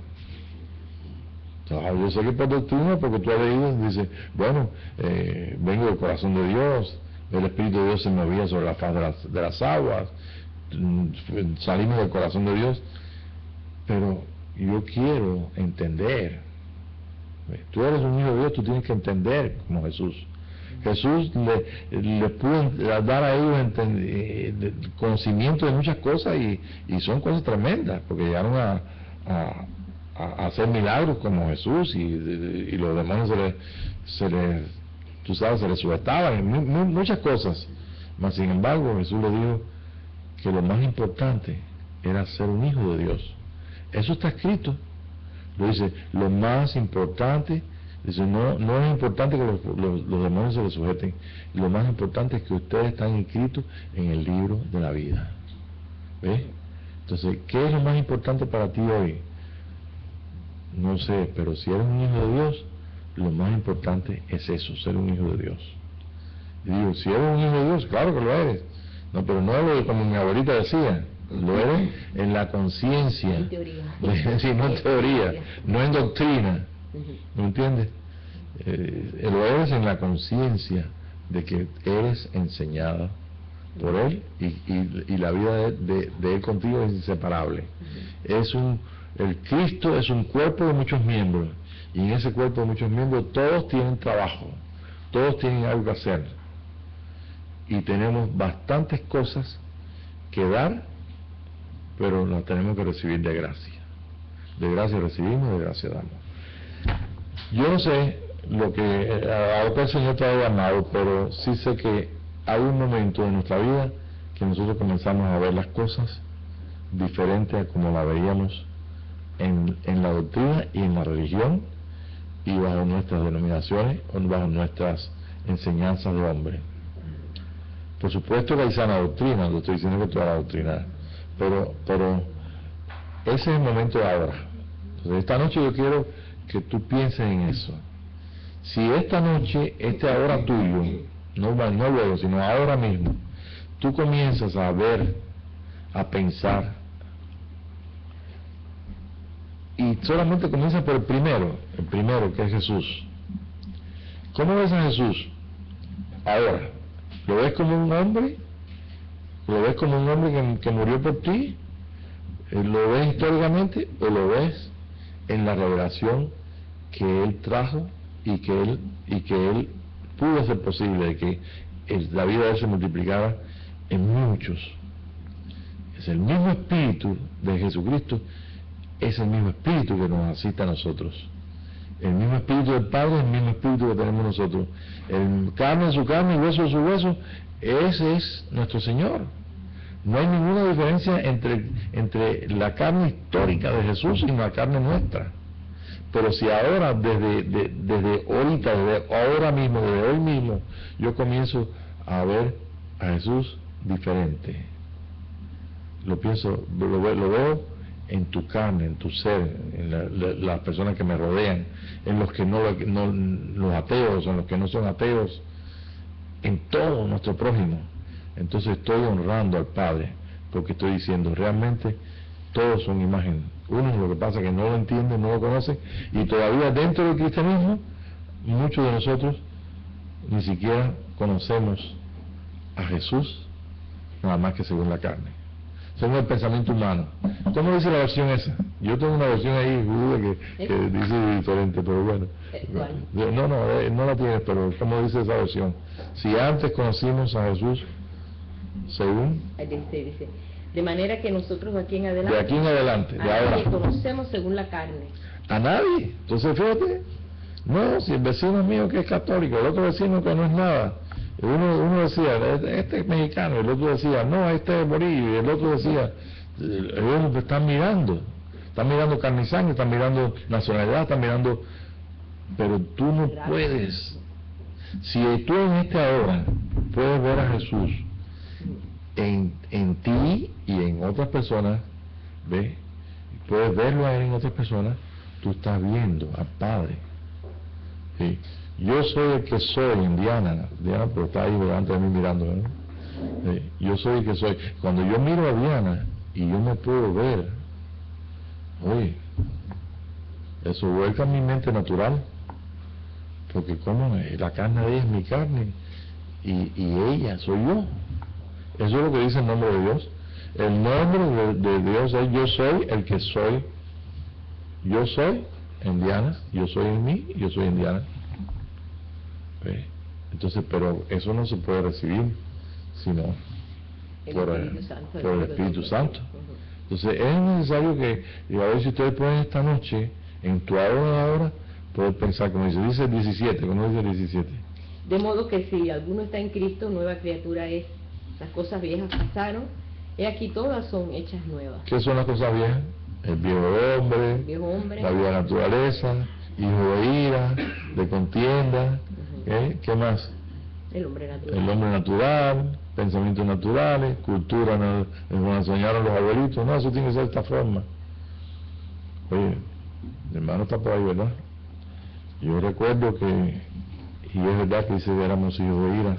Yo sé que por doctrina, porque tú has leído, dice, bueno, vengo del corazón de Dios, el Espíritu de Dios se movía sobre la faz de las aguas, salimos del corazón de Dios, pero yo quiero entender. Tú eres un hijo de Dios, tú tienes que entender como Jesús. Jesús le pudo dar a ellos conocimiento de muchas cosas y son cosas tremendas, porque llegaron a hacer milagros como Jesús y los demonios tú sabes, se les sujetaban, muchas cosas. Mas sin embargo Jesús le dijo que lo más importante era ser un hijo de Dios. Eso está escrito. Lo dice, lo más importante, dice, no es importante que los demonios se les sujeten, lo más importante es que ustedes están inscritos en el libro de la vida. ¿Ves? Entonces, ¿qué es lo más importante para ti hoy? No sé, pero si eres un hijo de Dios, lo más importante es eso, ser un hijo de Dios. Y digo, si eres un hijo de Dios, claro que lo eres. No, pero no lo como mi abuelita decía, lo eres en la conciencia. En teoría. Sí, no en teoría, no en doctrina. ¿Me entiendes? Lo eres en la conciencia de que eres enseñada por Él y la vida de Él contigo es inseparable. El Cristo es un cuerpo de muchos miembros, y en ese cuerpo de muchos miembros todos tienen trabajo, todos tienen algo que hacer, y tenemos bastantes cosas que dar, pero las tenemos que recibir de gracia. De gracia recibimos, de gracia damos. Yo no sé lo que ahora el Señor te ha llamado, pero sí sé que hay un momento en nuestra vida que nosotros comenzamos a ver las cosas diferentes a como las veíamos en la doctrina y en la religión y bajo nuestras denominaciones o bajo nuestras enseñanzas de hombre. Por supuesto que hay sana doctrina, no estoy diciendo que toda la doctrina, pero ese es el momento de ahora. Entonces, esta noche yo quiero que tú pienses en eso. Si esta noche, ahora tuyo, no luego, sino ahora mismo, tú comienzas a ver, a pensar, y solamente comienza por el primero que es Jesús. ¿Cómo ves a Jesús ahora? ¿Lo ves como un hombre? ¿Lo ves como un hombre que murió por ti? ¿Lo ves históricamente o lo ves en la revelación que Él trajo y que Él pudo hacer posible de que la vida de Él se multiplicara en muchos? Es el mismo Espíritu de Jesucristo, es el mismo Espíritu que nos asiste a nosotros. El mismo Espíritu del Padre es el mismo Espíritu que tenemos nosotros. El carne de su carne y hueso de su hueso, ese es nuestro Señor. No hay ninguna diferencia entre la carne histórica de Jesús y la carne nuestra. Pero si ahora, desde ahora mismo, desde hoy mismo, yo comienzo a ver a Jesús diferente, lo veo en tu carne, en tu ser, en las personas que me rodean, en los que los ateos, en los que no son ateos, en todo nuestro prójimo. Entonces estoy honrando al Padre, porque estoy diciendo, realmente todos son imagen. Uno lo que pasa es que no lo entiende, no lo conoce, y todavía dentro del cristianismo, muchos de nosotros ni siquiera conocemos a Jesús, nada más que según la carne, según el pensamiento humano. ¿Cómo dice la versión esa? Yo tengo una versión ahí que dice diferente, pero bueno. No la tienes, pero ¿cómo dice esa versión? Si antes conocimos a Jesús según... Dice, de manera que nosotros de aquí en adelante, de ahora, conocemos según la carne. A nadie. Entonces fíjate, no, si el vecino mío que es católico, el otro vecino que no es nada, uno decía, este es mexicano, el otro decía, no, este es morillo, y el otro decía, ellos están mirando carne y sangre, están mirando nacionalidad, están mirando, pero tú no puedes. Si tú en esta hora puedes ver a Jesús en ti y en otras personas, ¿ves? Puedes verlo a Él en otras personas, tú estás viendo al Padre. ¿Sí? Yo soy el que soy en Diana, pero está ahí delante de mí mirando, ¿no? ¿Sí? Yo soy el que soy. Cuando yo miro a Diana y yo me puedo ver, oye, eso vuelca a mi mente natural, porque como la carne de ella es mi carne y ella soy yo. Eso es lo que dice el nombre de Dios. El nombre de Dios es yo soy el que soy. yo soy en Diana, yo soy en mí, yo soy en Diana. ¿Ve? Entonces, pero eso no se puede recibir sino por el Espíritu Santo. Entonces es necesario que, y a ver si ustedes pueden esta noche, en tu hora, poder pensar, como dice 17, como dice 17. De modo que si alguno está en Cristo, nueva criatura es. Las cosas viejas pasaron, y aquí todas son hechas nuevas. ¿Qué son las cosas viejas? El viejo hombre, la vieja naturaleza, hijo de ira, de contienda, ¿qué más? El hombre natural. El hombre natural, pensamientos naturales, cultura, nos enseñaron los abuelitos, no, eso tiene que ser de esta forma. Oye, mi hermano está por ahí, ¿verdad? Yo recuerdo que, y es verdad que dice que éramos hijos de ira,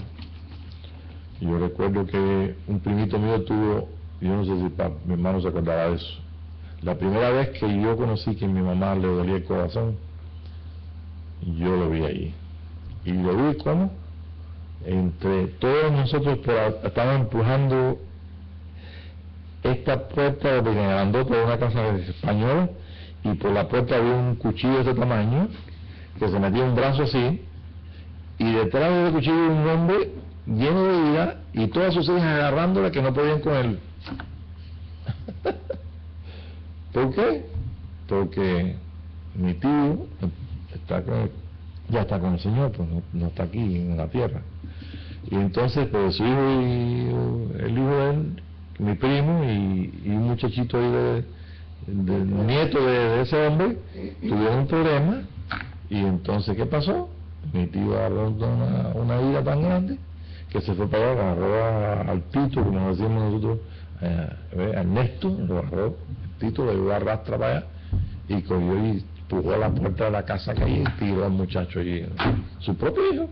yo recuerdo que un primito mío tuvo, yo no sé si mi hermano se acordará de eso, la primera vez que yo conocí que a mi mamá le dolía el corazón, yo lo vi ahí. Y lo vi como entre todos nosotros estaban empujando esta puerta de grandota por una casa española, y por la puerta había un cuchillo de este tamaño que se metía un brazo así, y detrás del cuchillo un hombre lleno de ira y todas sus hijas agarrándola que no podían con él. ¿Por qué? Porque mi tío ya está con el Señor, pues no está aquí en la tierra. Y entonces, pues su hijo y el hijo de él, mi primo y un muchachito ahí del nieto de ese hombre, tuvieron un problema. Y entonces, ¿qué pasó? Mi tío agarró una ira tan grande que se fue para allá, agarró al Tito, como decimos nosotros, a Ernesto, lo agarró, el Tito lo llevó a arrastra para allá, y cogió y empujó a la puerta de la casa que hay y tiró al muchacho allí, su propio hijo.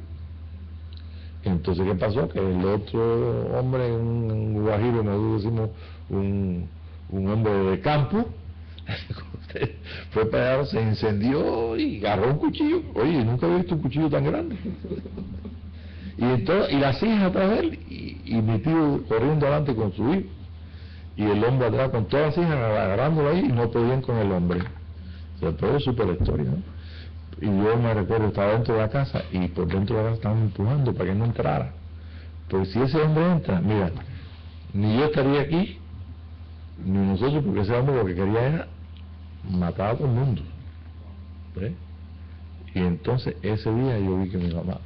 Entonces, ¿qué pasó? Que el otro hombre, un guajiro, nosotros decimos un hombre de campo, fue para allá, se encendió y agarró un cuchillo. Oye, nunca había visto un cuchillo tan grande. Y las hijas atrás de él, y mi tío corriendo adelante con su hijo, y el hombre atrás con todas las hijas agarrándolo ahí, y no podían con el hombre. O sea, todo es súper historia, ¿no? Y yo me recuerdo, estaba dentro de la casa, y por dentro de la casa estaban empujando para que no entrara. Pero si ese hombre entra, mira, ni yo estaría aquí, ni nosotros, porque ese hombre lo que quería era matar a todo el mundo. ¿Ves? Y entonces ese día yo vi que mi mamá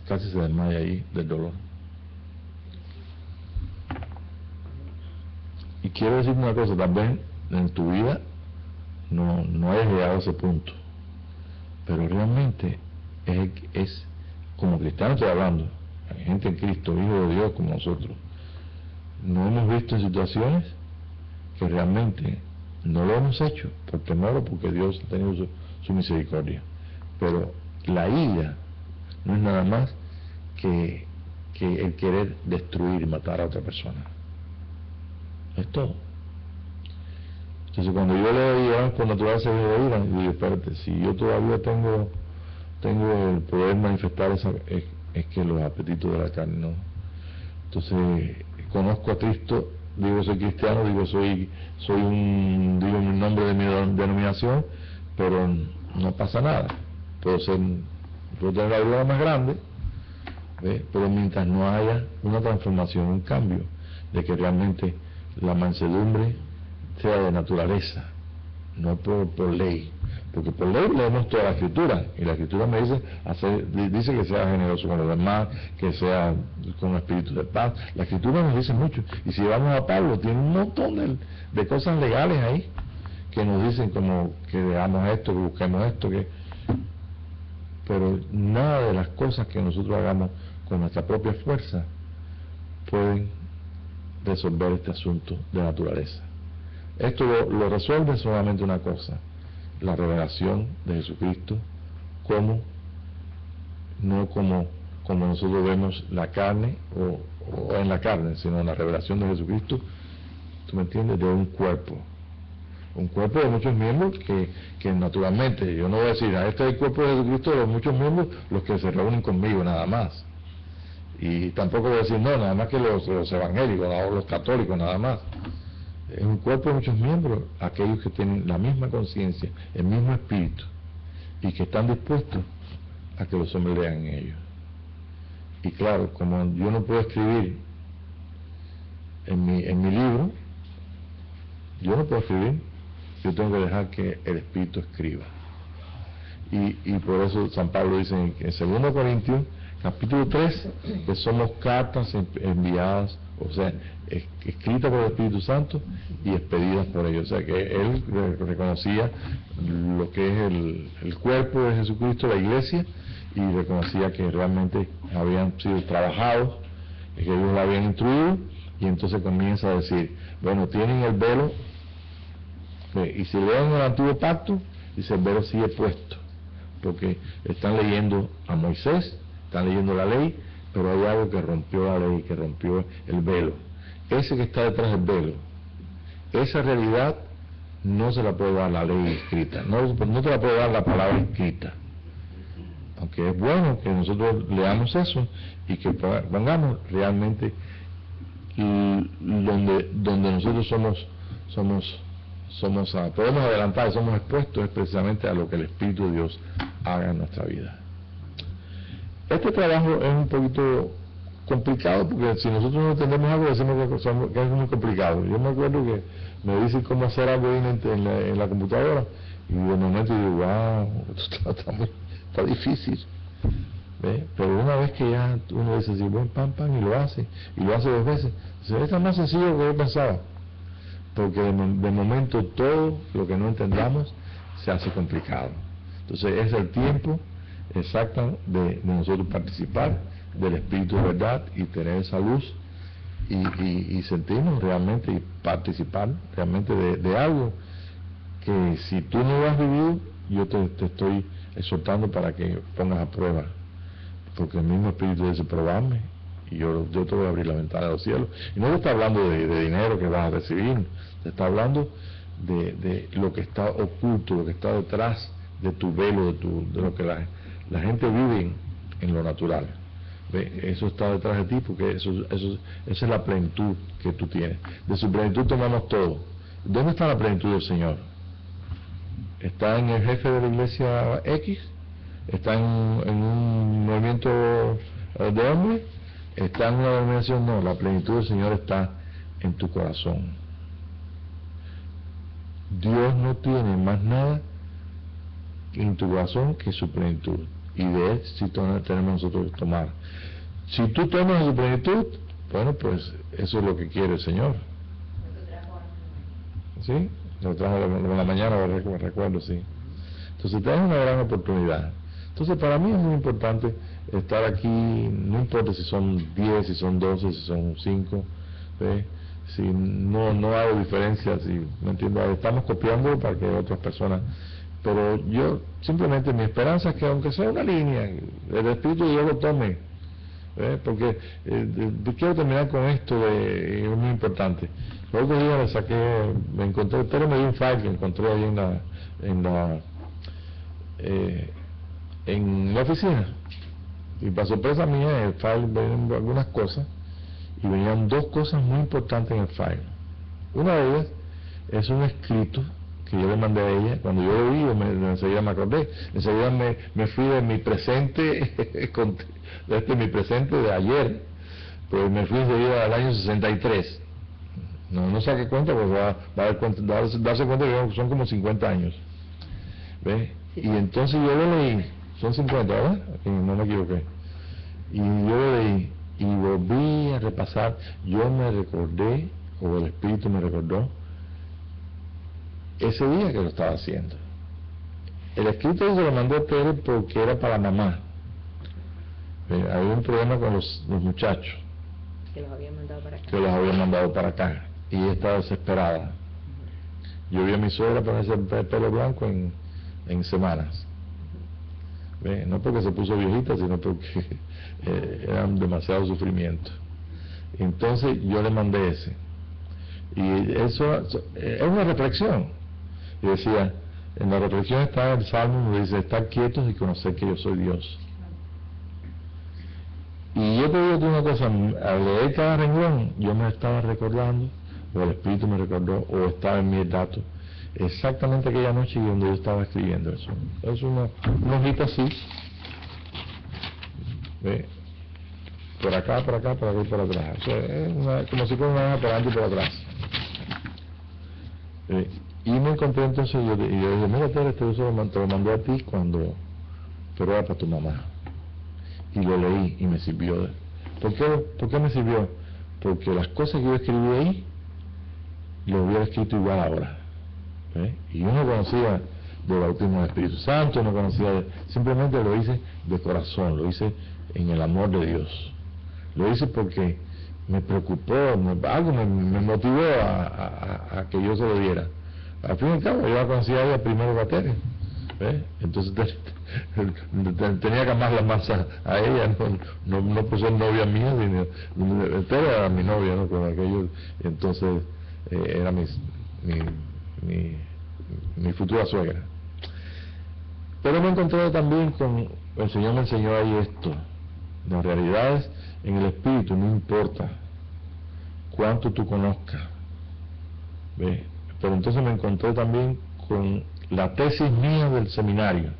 casi se desmaya ahí del dolor. Y quiero decir una cosa, también en tu vida no hayas llegado a ese punto, pero realmente es como cristiano estoy hablando, hay gente en Cristo, hijo de Dios como nosotros, no hemos visto en situaciones que realmente no lo hemos hecho por temor o porque Dios ha tenido su misericordia, pero la ira no es nada más que el querer destruir y matar a otra persona, es todo. Entonces cuando yo leo por naturaleza de ira, digo, espérate, si yo todavía tengo el poder manifestar esa, es que los apetitos de la carne no. Entonces conozco a Cristo, digo soy cristiano, digo digo mi nombre de mi denominación, pero no pasa nada. Puedo tener la vida más grande, ¿ves? Pero mientras no haya una transformación, un cambio, de que realmente la mansedumbre sea de naturaleza, no por ley, porque por ley leemos toda la Escritura, y la Escritura me dice que sea generoso con los demás, que sea con espíritu de paz. La Escritura nos dice mucho, y si vamos a Pablo, tiene un montón de cosas legales ahí, que nos dicen como que hagamos esto, que busquemos esto, pero nada de las cosas que nosotros hagamos con nuestra propia fuerza pueden resolver este asunto de naturaleza. Esto lo resuelve solamente una cosa, la revelación de Jesucristo, no como nosotros vemos la carne o en la carne, sino la revelación de Jesucristo, ¿tú me entiendes?, de un cuerpo de muchos miembros que naturalmente, yo no voy a decir, este es el cuerpo de Jesucristo de muchos miembros, los que se reúnen conmigo nada más, y tampoco voy a decir, no, nada más que los evangélicos, no, los católicos nada más. Es un cuerpo de muchos miembros, aquellos que tienen la misma conciencia, el mismo espíritu, y que están dispuestos a que los hombres lean en ellos. Y claro, como yo no puedo escribir en mi libro, yo no puedo escribir, yo tengo que dejar que el Espíritu escriba. Y por eso San Pablo dice en 2 Corintios, capítulo 3, que somos cartas enviadas, o sea, escritas por el Espíritu Santo y expedidas por ellos. O sea, que él reconocía lo que es el cuerpo de Jesucristo, la iglesia, y reconocía que realmente habían sido trabajados, que ellos la habían instruido, y entonces comienza a decir, bueno, tienen el velo, y si leen el antiguo pacto, dice el velo sigue puesto, porque están leyendo a Moisés, están leyendo la ley, pero hay algo que rompió la ley, que rompió el velo. Ese que está detrás del velo, esa realidad no se la puede dar la ley escrita, no te la puede dar la palabra escrita. Aunque es bueno que nosotros leamos eso y que pongamos realmente donde nosotros podemos adelantar, somos expuestos es precisamente a lo que el Espíritu de Dios haga en nuestra vida. Este trabajo es un poquito complicado, porque si nosotros no entendemos algo, decimos que es muy complicado. Yo me acuerdo que me dicen cómo hacer algo en la computadora, y de momento digo, wow, está difícil. ¿Ve? Pero una vez que ya uno dice así, bueno, pam, y lo hace 2 veces, es más sencillo que yo pensaba, porque de momento todo lo que no entendamos se hace complicado. Entonces es el tiempo exacto de nosotros participar del Espíritu de verdad y tener esa luz y sentirnos realmente y participar realmente de algo que si tú no lo has vivido, yo te estoy exhortando para que pongas a prueba, porque el mismo Espíritu dice, probadme y yo te voy a abrir la ventana de los cielos. Y no te está hablando de dinero que vas a recibir, te está hablando de lo que está oculto, lo que está detrás de tu velo, de lo que la gente vive en lo natural. ¿Ve? Eso está detrás de ti, porque esa es la plenitud que tú tienes. De su plenitud tomamos todo. ¿Dónde está la plenitud del Señor? ¿Está en el jefe de la iglesia X? ¿Está en un movimiento de hombres? ¿Está en una denominación? No, la plenitud del Señor está en tu corazón. Dios no tiene más nada en tu corazón que su plenitud, y de él sí tenemos nosotros que tomar. Si tú tomas su plenitud, bueno, pues eso es lo que quiere el Señor. ¿Sí? Lo trajo en la mañana, me recuerdo, sí. Entonces tenés una gran oportunidad. Entonces para mí es muy importante estar aquí, no importa si son 10, si son 12, si son 5, ¿ve? Si no hago diferencia, si me entiendo, estamos copiando para que otras personas, pero yo simplemente mi esperanza es que aunque sea una línea, el Espíritu de Dios lo tome, ¿ve? Porque quiero terminar con esto, es muy importante. El otro día me encontré, pero me dio un file que encontré ahí en la oficina, y para sorpresa mía en el file venían algunas cosas, y venían 2 cosas muy importantes en el file. Una de ellas es un escrito que yo le mandé a ella. Cuando yo lo vi, enseguida me acordé, enseguida me fui de mi presente mi presente de ayer, pues me fui enseguida al año 63. No saqué cuenta, porque va a darse cuenta que son como 50 años. ¿Ve? Y entonces yo lo leí, son 50, ¿verdad? No me equivoqué. Y yo lo leí y volví a repasar. Yo me recordé, o el Espíritu me recordó, ese día que lo estaba haciendo. El escrito se lo mandó a Pérez porque era para mamá. Había un problema con los muchachos que los habían mandado para acá, y ella estaba desesperada. Yo vi a mi suegra ponerse el pelo blanco en semanas. No porque se puso viejita, sino porque eran demasiado sufrimiento. Entonces yo le mandé ese, y eso es una reflexión. Y decía, en la reflexión está el Salmo donde dice, estar quietos y conocer que yo soy Dios. Y yo te digo una cosa, al leer cada renglón, yo me estaba recordando o el Espíritu me recordó, o estaba en mi dato, exactamente aquella noche donde yo estaba escribiendo eso. Es una hojita así, ¿ve? Por acá, por acá, por acá y por atrás. O sea, es como si fuera una hoja por adelante y por atrás. Y me encontré entonces, yo dije, mira, Tere, te lo mandé a ti pero era para tu mamá. Y lo leí y me sirvió. ¿Por qué me sirvió? Porque las cosas que yo escribí ahí, lo hubiera escrito igual ahora. Y yo no conocía del bautismo del Espíritu Santo, no conocía, simplemente lo hice de corazón, lo hice en el amor de Dios. Lo hice porque me preocupó, algo me motivó a que yo se lo diera. Al fin y al cabo, yo la conocía a ella primero batería, entonces tenía que amarla más a ella, no por ser novia mía, sino era mi novia, ¿no? Con aquello, entonces era mi futura suegra. Pero me encontré también con, el Señor me enseñó ahí esto, las realidades en el Espíritu, no importa cuánto tú conozcas, ¿ves? Pero entonces me encontré también con la tesis mía del seminario.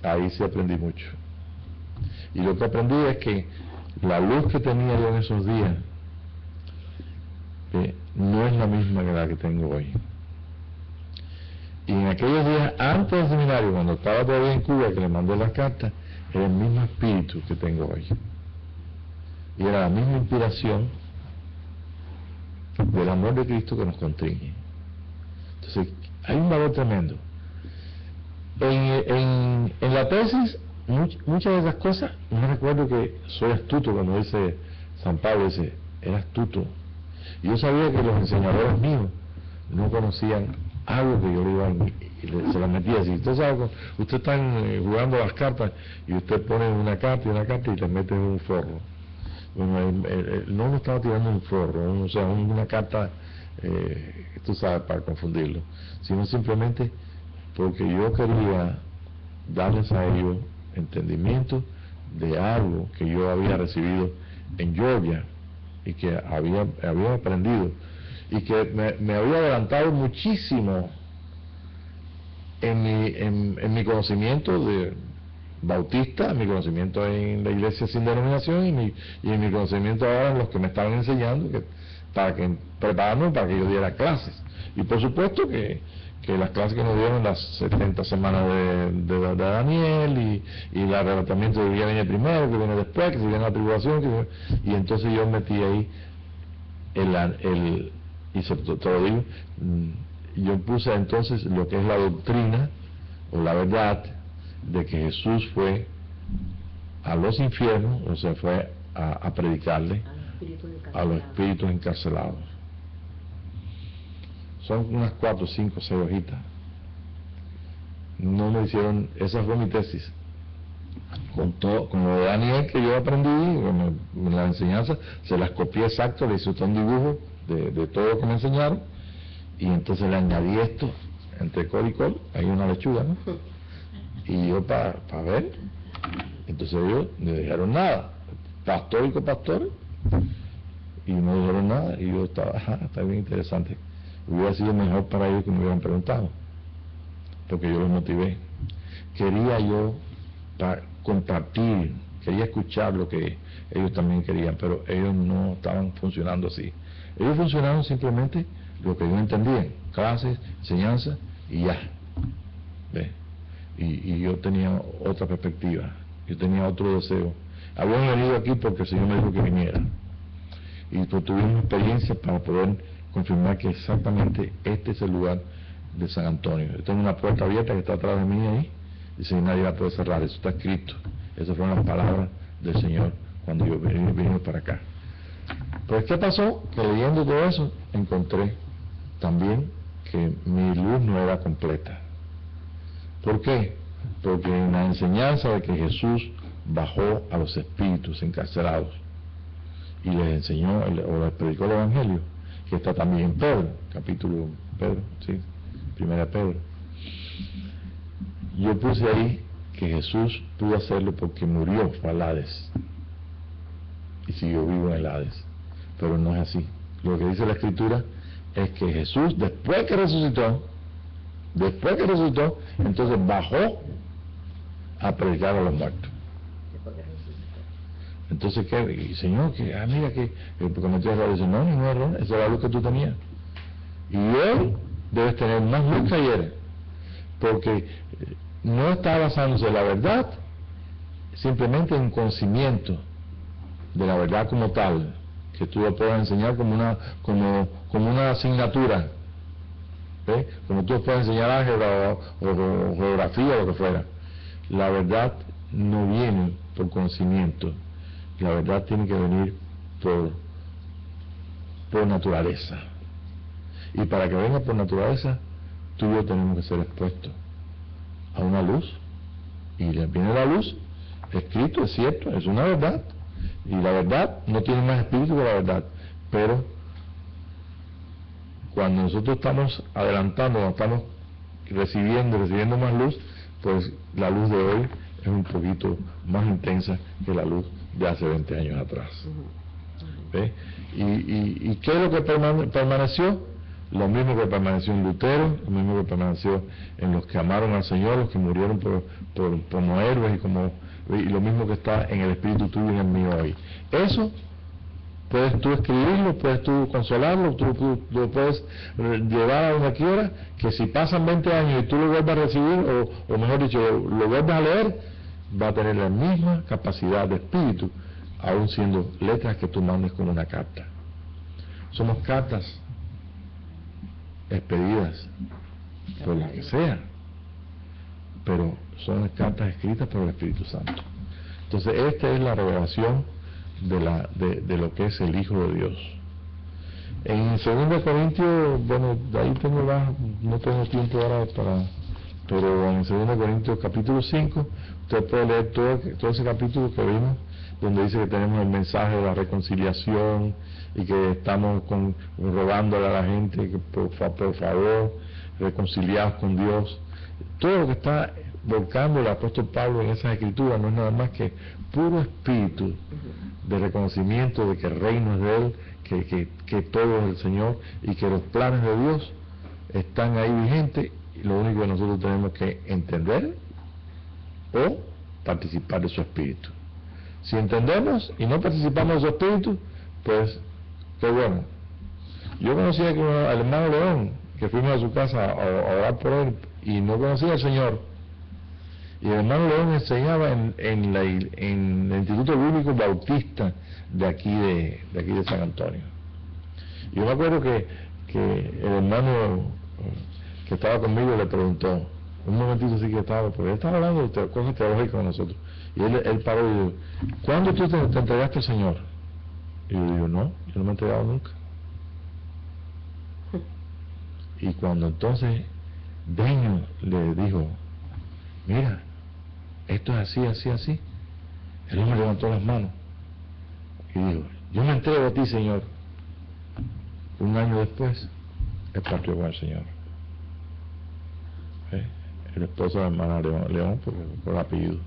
Ahí sí aprendí mucho. Y lo que aprendí es que la luz que tenía yo en esos días no es la misma que la que tengo hoy. Y en aquellos días antes del seminario, cuando estaba todavía en Cuba, que le mandé las cartas, era el mismo espíritu que tengo hoy. Y era la misma inspiración del amor de Cristo que nos constriñe. Entonces, hay un valor tremendo. En la tesis, muchas de esas cosas, no recuerdo que soy astuto, cuando dice San Pablo, dice, era astuto. Y yo sabía que los enseñadores míos no conocían algo que yo le iba y se las metía así. Usted sabe, usted está jugando las cartas y usted pone una carta y le mete en un forro. Bueno, él no lo estaba tirando en un forro, o sea, una carta, tú sabes, para confundirlo, sino simplemente porque yo quería darles a ellos entendimiento de algo que yo había recibido en Georgia y que había aprendido y que me había adelantado muchísimo en mi conocimiento de bautista, en mi conocimiento en la iglesia sin denominación y en mi conocimiento ahora en los que me estaban enseñando prepararme para que yo diera clases. Y por supuesto que las clases que nos dieron, las 70 semanas de Daniel y el arrebatamiento de que viene primero, que viene después, que si viene la tribulación, y entonces yo metí ahí y se te lo digo, yo puse entonces lo que es la doctrina o la verdad de que Jesús fue a los infiernos, o sea, fue a predicarle a los espíritus encarcelados. Son unas 4, 5, 6 hojitas. No me hicieron, esa fue mi tesis. Con lo de Daniel que yo aprendí, en la enseñanza, se las copié exacto, le hice un dibujo de todo lo que me enseñaron, y entonces le añadí esto, entre col y col, hay una lechuga, ¿no? Y yo para ver, entonces ellos no dijeron nada, pastor y copastor, y no dijeron nada, y yo estaba, está bien interesante. Hubiera sido mejor para ellos que me hubieran preguntado, porque yo los motivé. Quería yo compartir, quería escuchar lo que ellos también querían, pero ellos no estaban funcionando así. Ellos funcionaron simplemente lo que ellos entendían, clases, enseñanza y ya. ¿Ves? Y yo tenía otra perspectiva, yo tenía otro deseo. Habían venido aquí porque el Señor me dijo que viniera. Y pues tuvimos experiencia para poder confirmar que exactamente este es el lugar de San Antonio. Yo tengo una puerta abierta que está atrás de mí ahí, y nadie la puede cerrar, eso está escrito. Esas fueron las palabras del Señor cuando yo vine para acá. Pues ¿qué pasó? Que leyendo todo eso encontré también que mi luz no era completa. ¿Por qué? Porque en la enseñanza de que Jesús bajó a los espíritus encarcelados y les enseñó o les predicó el Evangelio, que está también en Pedro, capítulo Pedro, sí, primera Pedro. Yo puse ahí que Jesús pudo hacerlo porque murió, fue al Hades y siguió vivo en el Hades, pero no es así. lo que dice la Escritura es que Jesús, después que resucitó, entonces bajó a predicar a los muertos. Entonces, ¿qué? Y Señor, que, mira que cometió error. Dice, no, ningún error, esa es la luz que tú tenías. Y hoy debes tener más luz que ayer, porque no está basándose en la verdad, simplemente en conocimiento de la verdad como tal, que tú lo puedas enseñar como una asignatura, ¿ves? Como tú puedes enseñar álgebra o geografía o lo que fuera. La verdad no viene por conocimiento, la verdad tiene que venir por naturaleza. Y para que venga por naturaleza, tú y yo tenemos que ser expuestos a una luz, y viene la luz, escrito, es cierto, es una verdad, y la verdad no tiene más espíritu que la verdad, pero cuando nosotros estamos adelantando, cuando estamos recibiendo más luz, pues la luz de hoy es un poquito más intensa que la luz de hace 20 años atrás. ¿Ve? ¿Y qué es lo que permaneció? Lo mismo que permaneció en Lutero, lo mismo que permaneció en los que amaron al Señor, los que murieron como héroes, y lo mismo que está en el espíritu tuyo y en el mío hoy. Eso puedes tú escribirlo, puedes tú consolarlo, tú lo puedes llevar a donde quiera, que si pasan 20 años y tú lo vuelvas a recibir, o mejor dicho, lo vuelvas a leer, va a tener la misma capacidad de espíritu, aún siendo letras que tú mandes con una carta. Somos cartas expedidas por la que sea, pero son cartas escritas por el Espíritu Santo. Entonces esta es la revelación de lo que es el Hijo de Dios. En 2 Corintios, bueno, de ahí no tengo tiempo ahora pero en 2 Corintios capítulo 5 usted puede leer todo ese capítulo que vimos, donde dice que tenemos el mensaje de la reconciliación y que estamos rogándole a la gente que por favor reconciliados con Dios. Todo lo que está volcando el apóstol Pablo en esas escrituras no es nada más que puro espíritu de reconocimiento de que el reino es de Él, que todo es del Señor y que los planes de Dios están ahí vigentes, y lo único que nosotros tenemos que entender o participar de su espíritu. Si entendemos y no participamos de su espíritu, pues qué bueno. Yo conocí al hermano León, que fuimos a su casa a orar por él, y no conocía al Señor. Y el hermano León enseñaba en el Instituto Bíblico Bautista de aquí de San Antonio. Y yo me acuerdo que el hermano que estaba conmigo le preguntó, un momentito sí que estaba, porque él estaba hablando de cosas teológicas con nosotros. Y él paró y dijo, ¿cuándo tú te entregaste al Señor? Y yo digo, no, yo no me he entregado nunca. Y cuando entonces Deño le dijo, mira, esto es así, el hombre levantó las manos y dijo, yo me entrego a ti, Señor. Un año después, él partió con el Señor. El esposo de la hermana León, por apellido.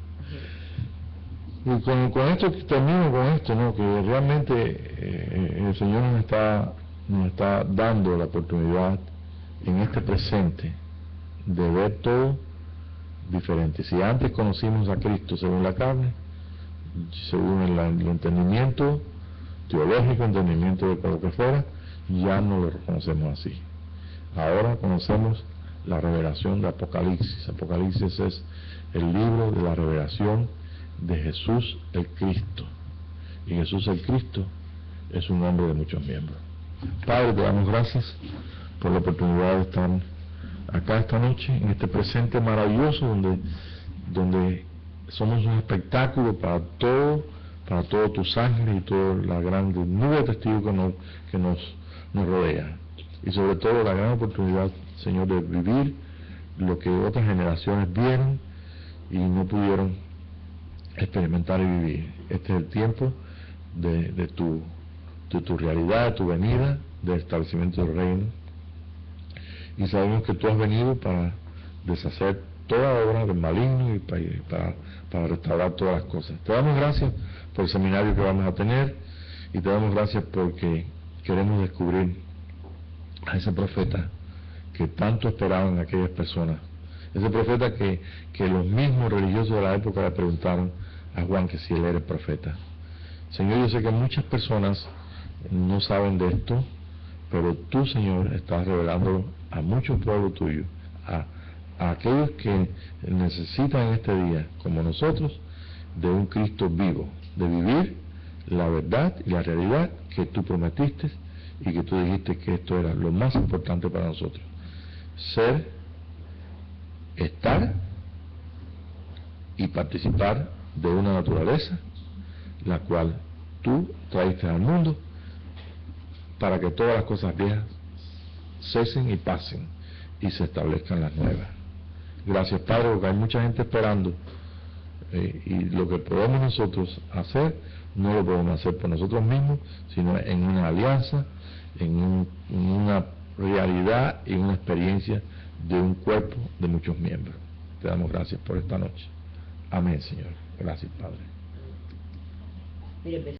Y con esto termino con esto, ¿no? Que realmente el Señor nos está dando la oportunidad en este presente de ver todo diferente. Si antes conocimos a Cristo según la carne, según el entendimiento teológico, entendimiento de lo que fuera, ya no lo reconocemos así. Ahora conocemos la revelación de Apocalipsis. Apocalipsis es el libro de la revelación de Jesús el Cristo. Y Jesús el Cristo es un hombre de muchos miembros. Padre, te damos gracias por la oportunidad de estar acá esta noche, en este presente maravilloso donde somos un espectáculo para todos tus ángeles y toda la gran nube de testigos que nos rodea. Y sobre todo la gran oportunidad, Señor, de vivir lo que otras generaciones vieron y no pudieron experimentar y vivir. Este es el tiempo de tu realidad, de tu venida, del establecimiento del reino. Y sabemos que tú has venido para deshacer toda obra del maligno y para restaurar todas las cosas. Te damos gracias por el seminario que vamos a tener y te damos gracias porque queremos descubrir a ese profeta que tanto esperaban aquellas personas, ese profeta que los mismos religiosos de la época le preguntaron a Juan que si él era el profeta. Señor, yo sé que muchas personas no saben de esto, pero tú, Señor, estás revelándolo a muchos pueblos tuyos, a aquellos que necesitan en este día, como nosotros, de un Cristo vivo, de vivir la verdad y la realidad que tú prometiste y que tú dijiste que esto era lo más importante para nosotros. Estar y participar de una naturaleza la cual tú traíste al mundo para que todas las cosas viejas cesen y pasen y se establezcan las nuevas. Gracias, Padre, porque hay mucha gente esperando y lo que podemos nosotros hacer no lo podemos hacer por nosotros mismos, sino en una alianza, en una realidad y una experiencia de un cuerpo de muchos miembros. Te damos gracias por esta noche. Amén, Señor. Gracias, Padre.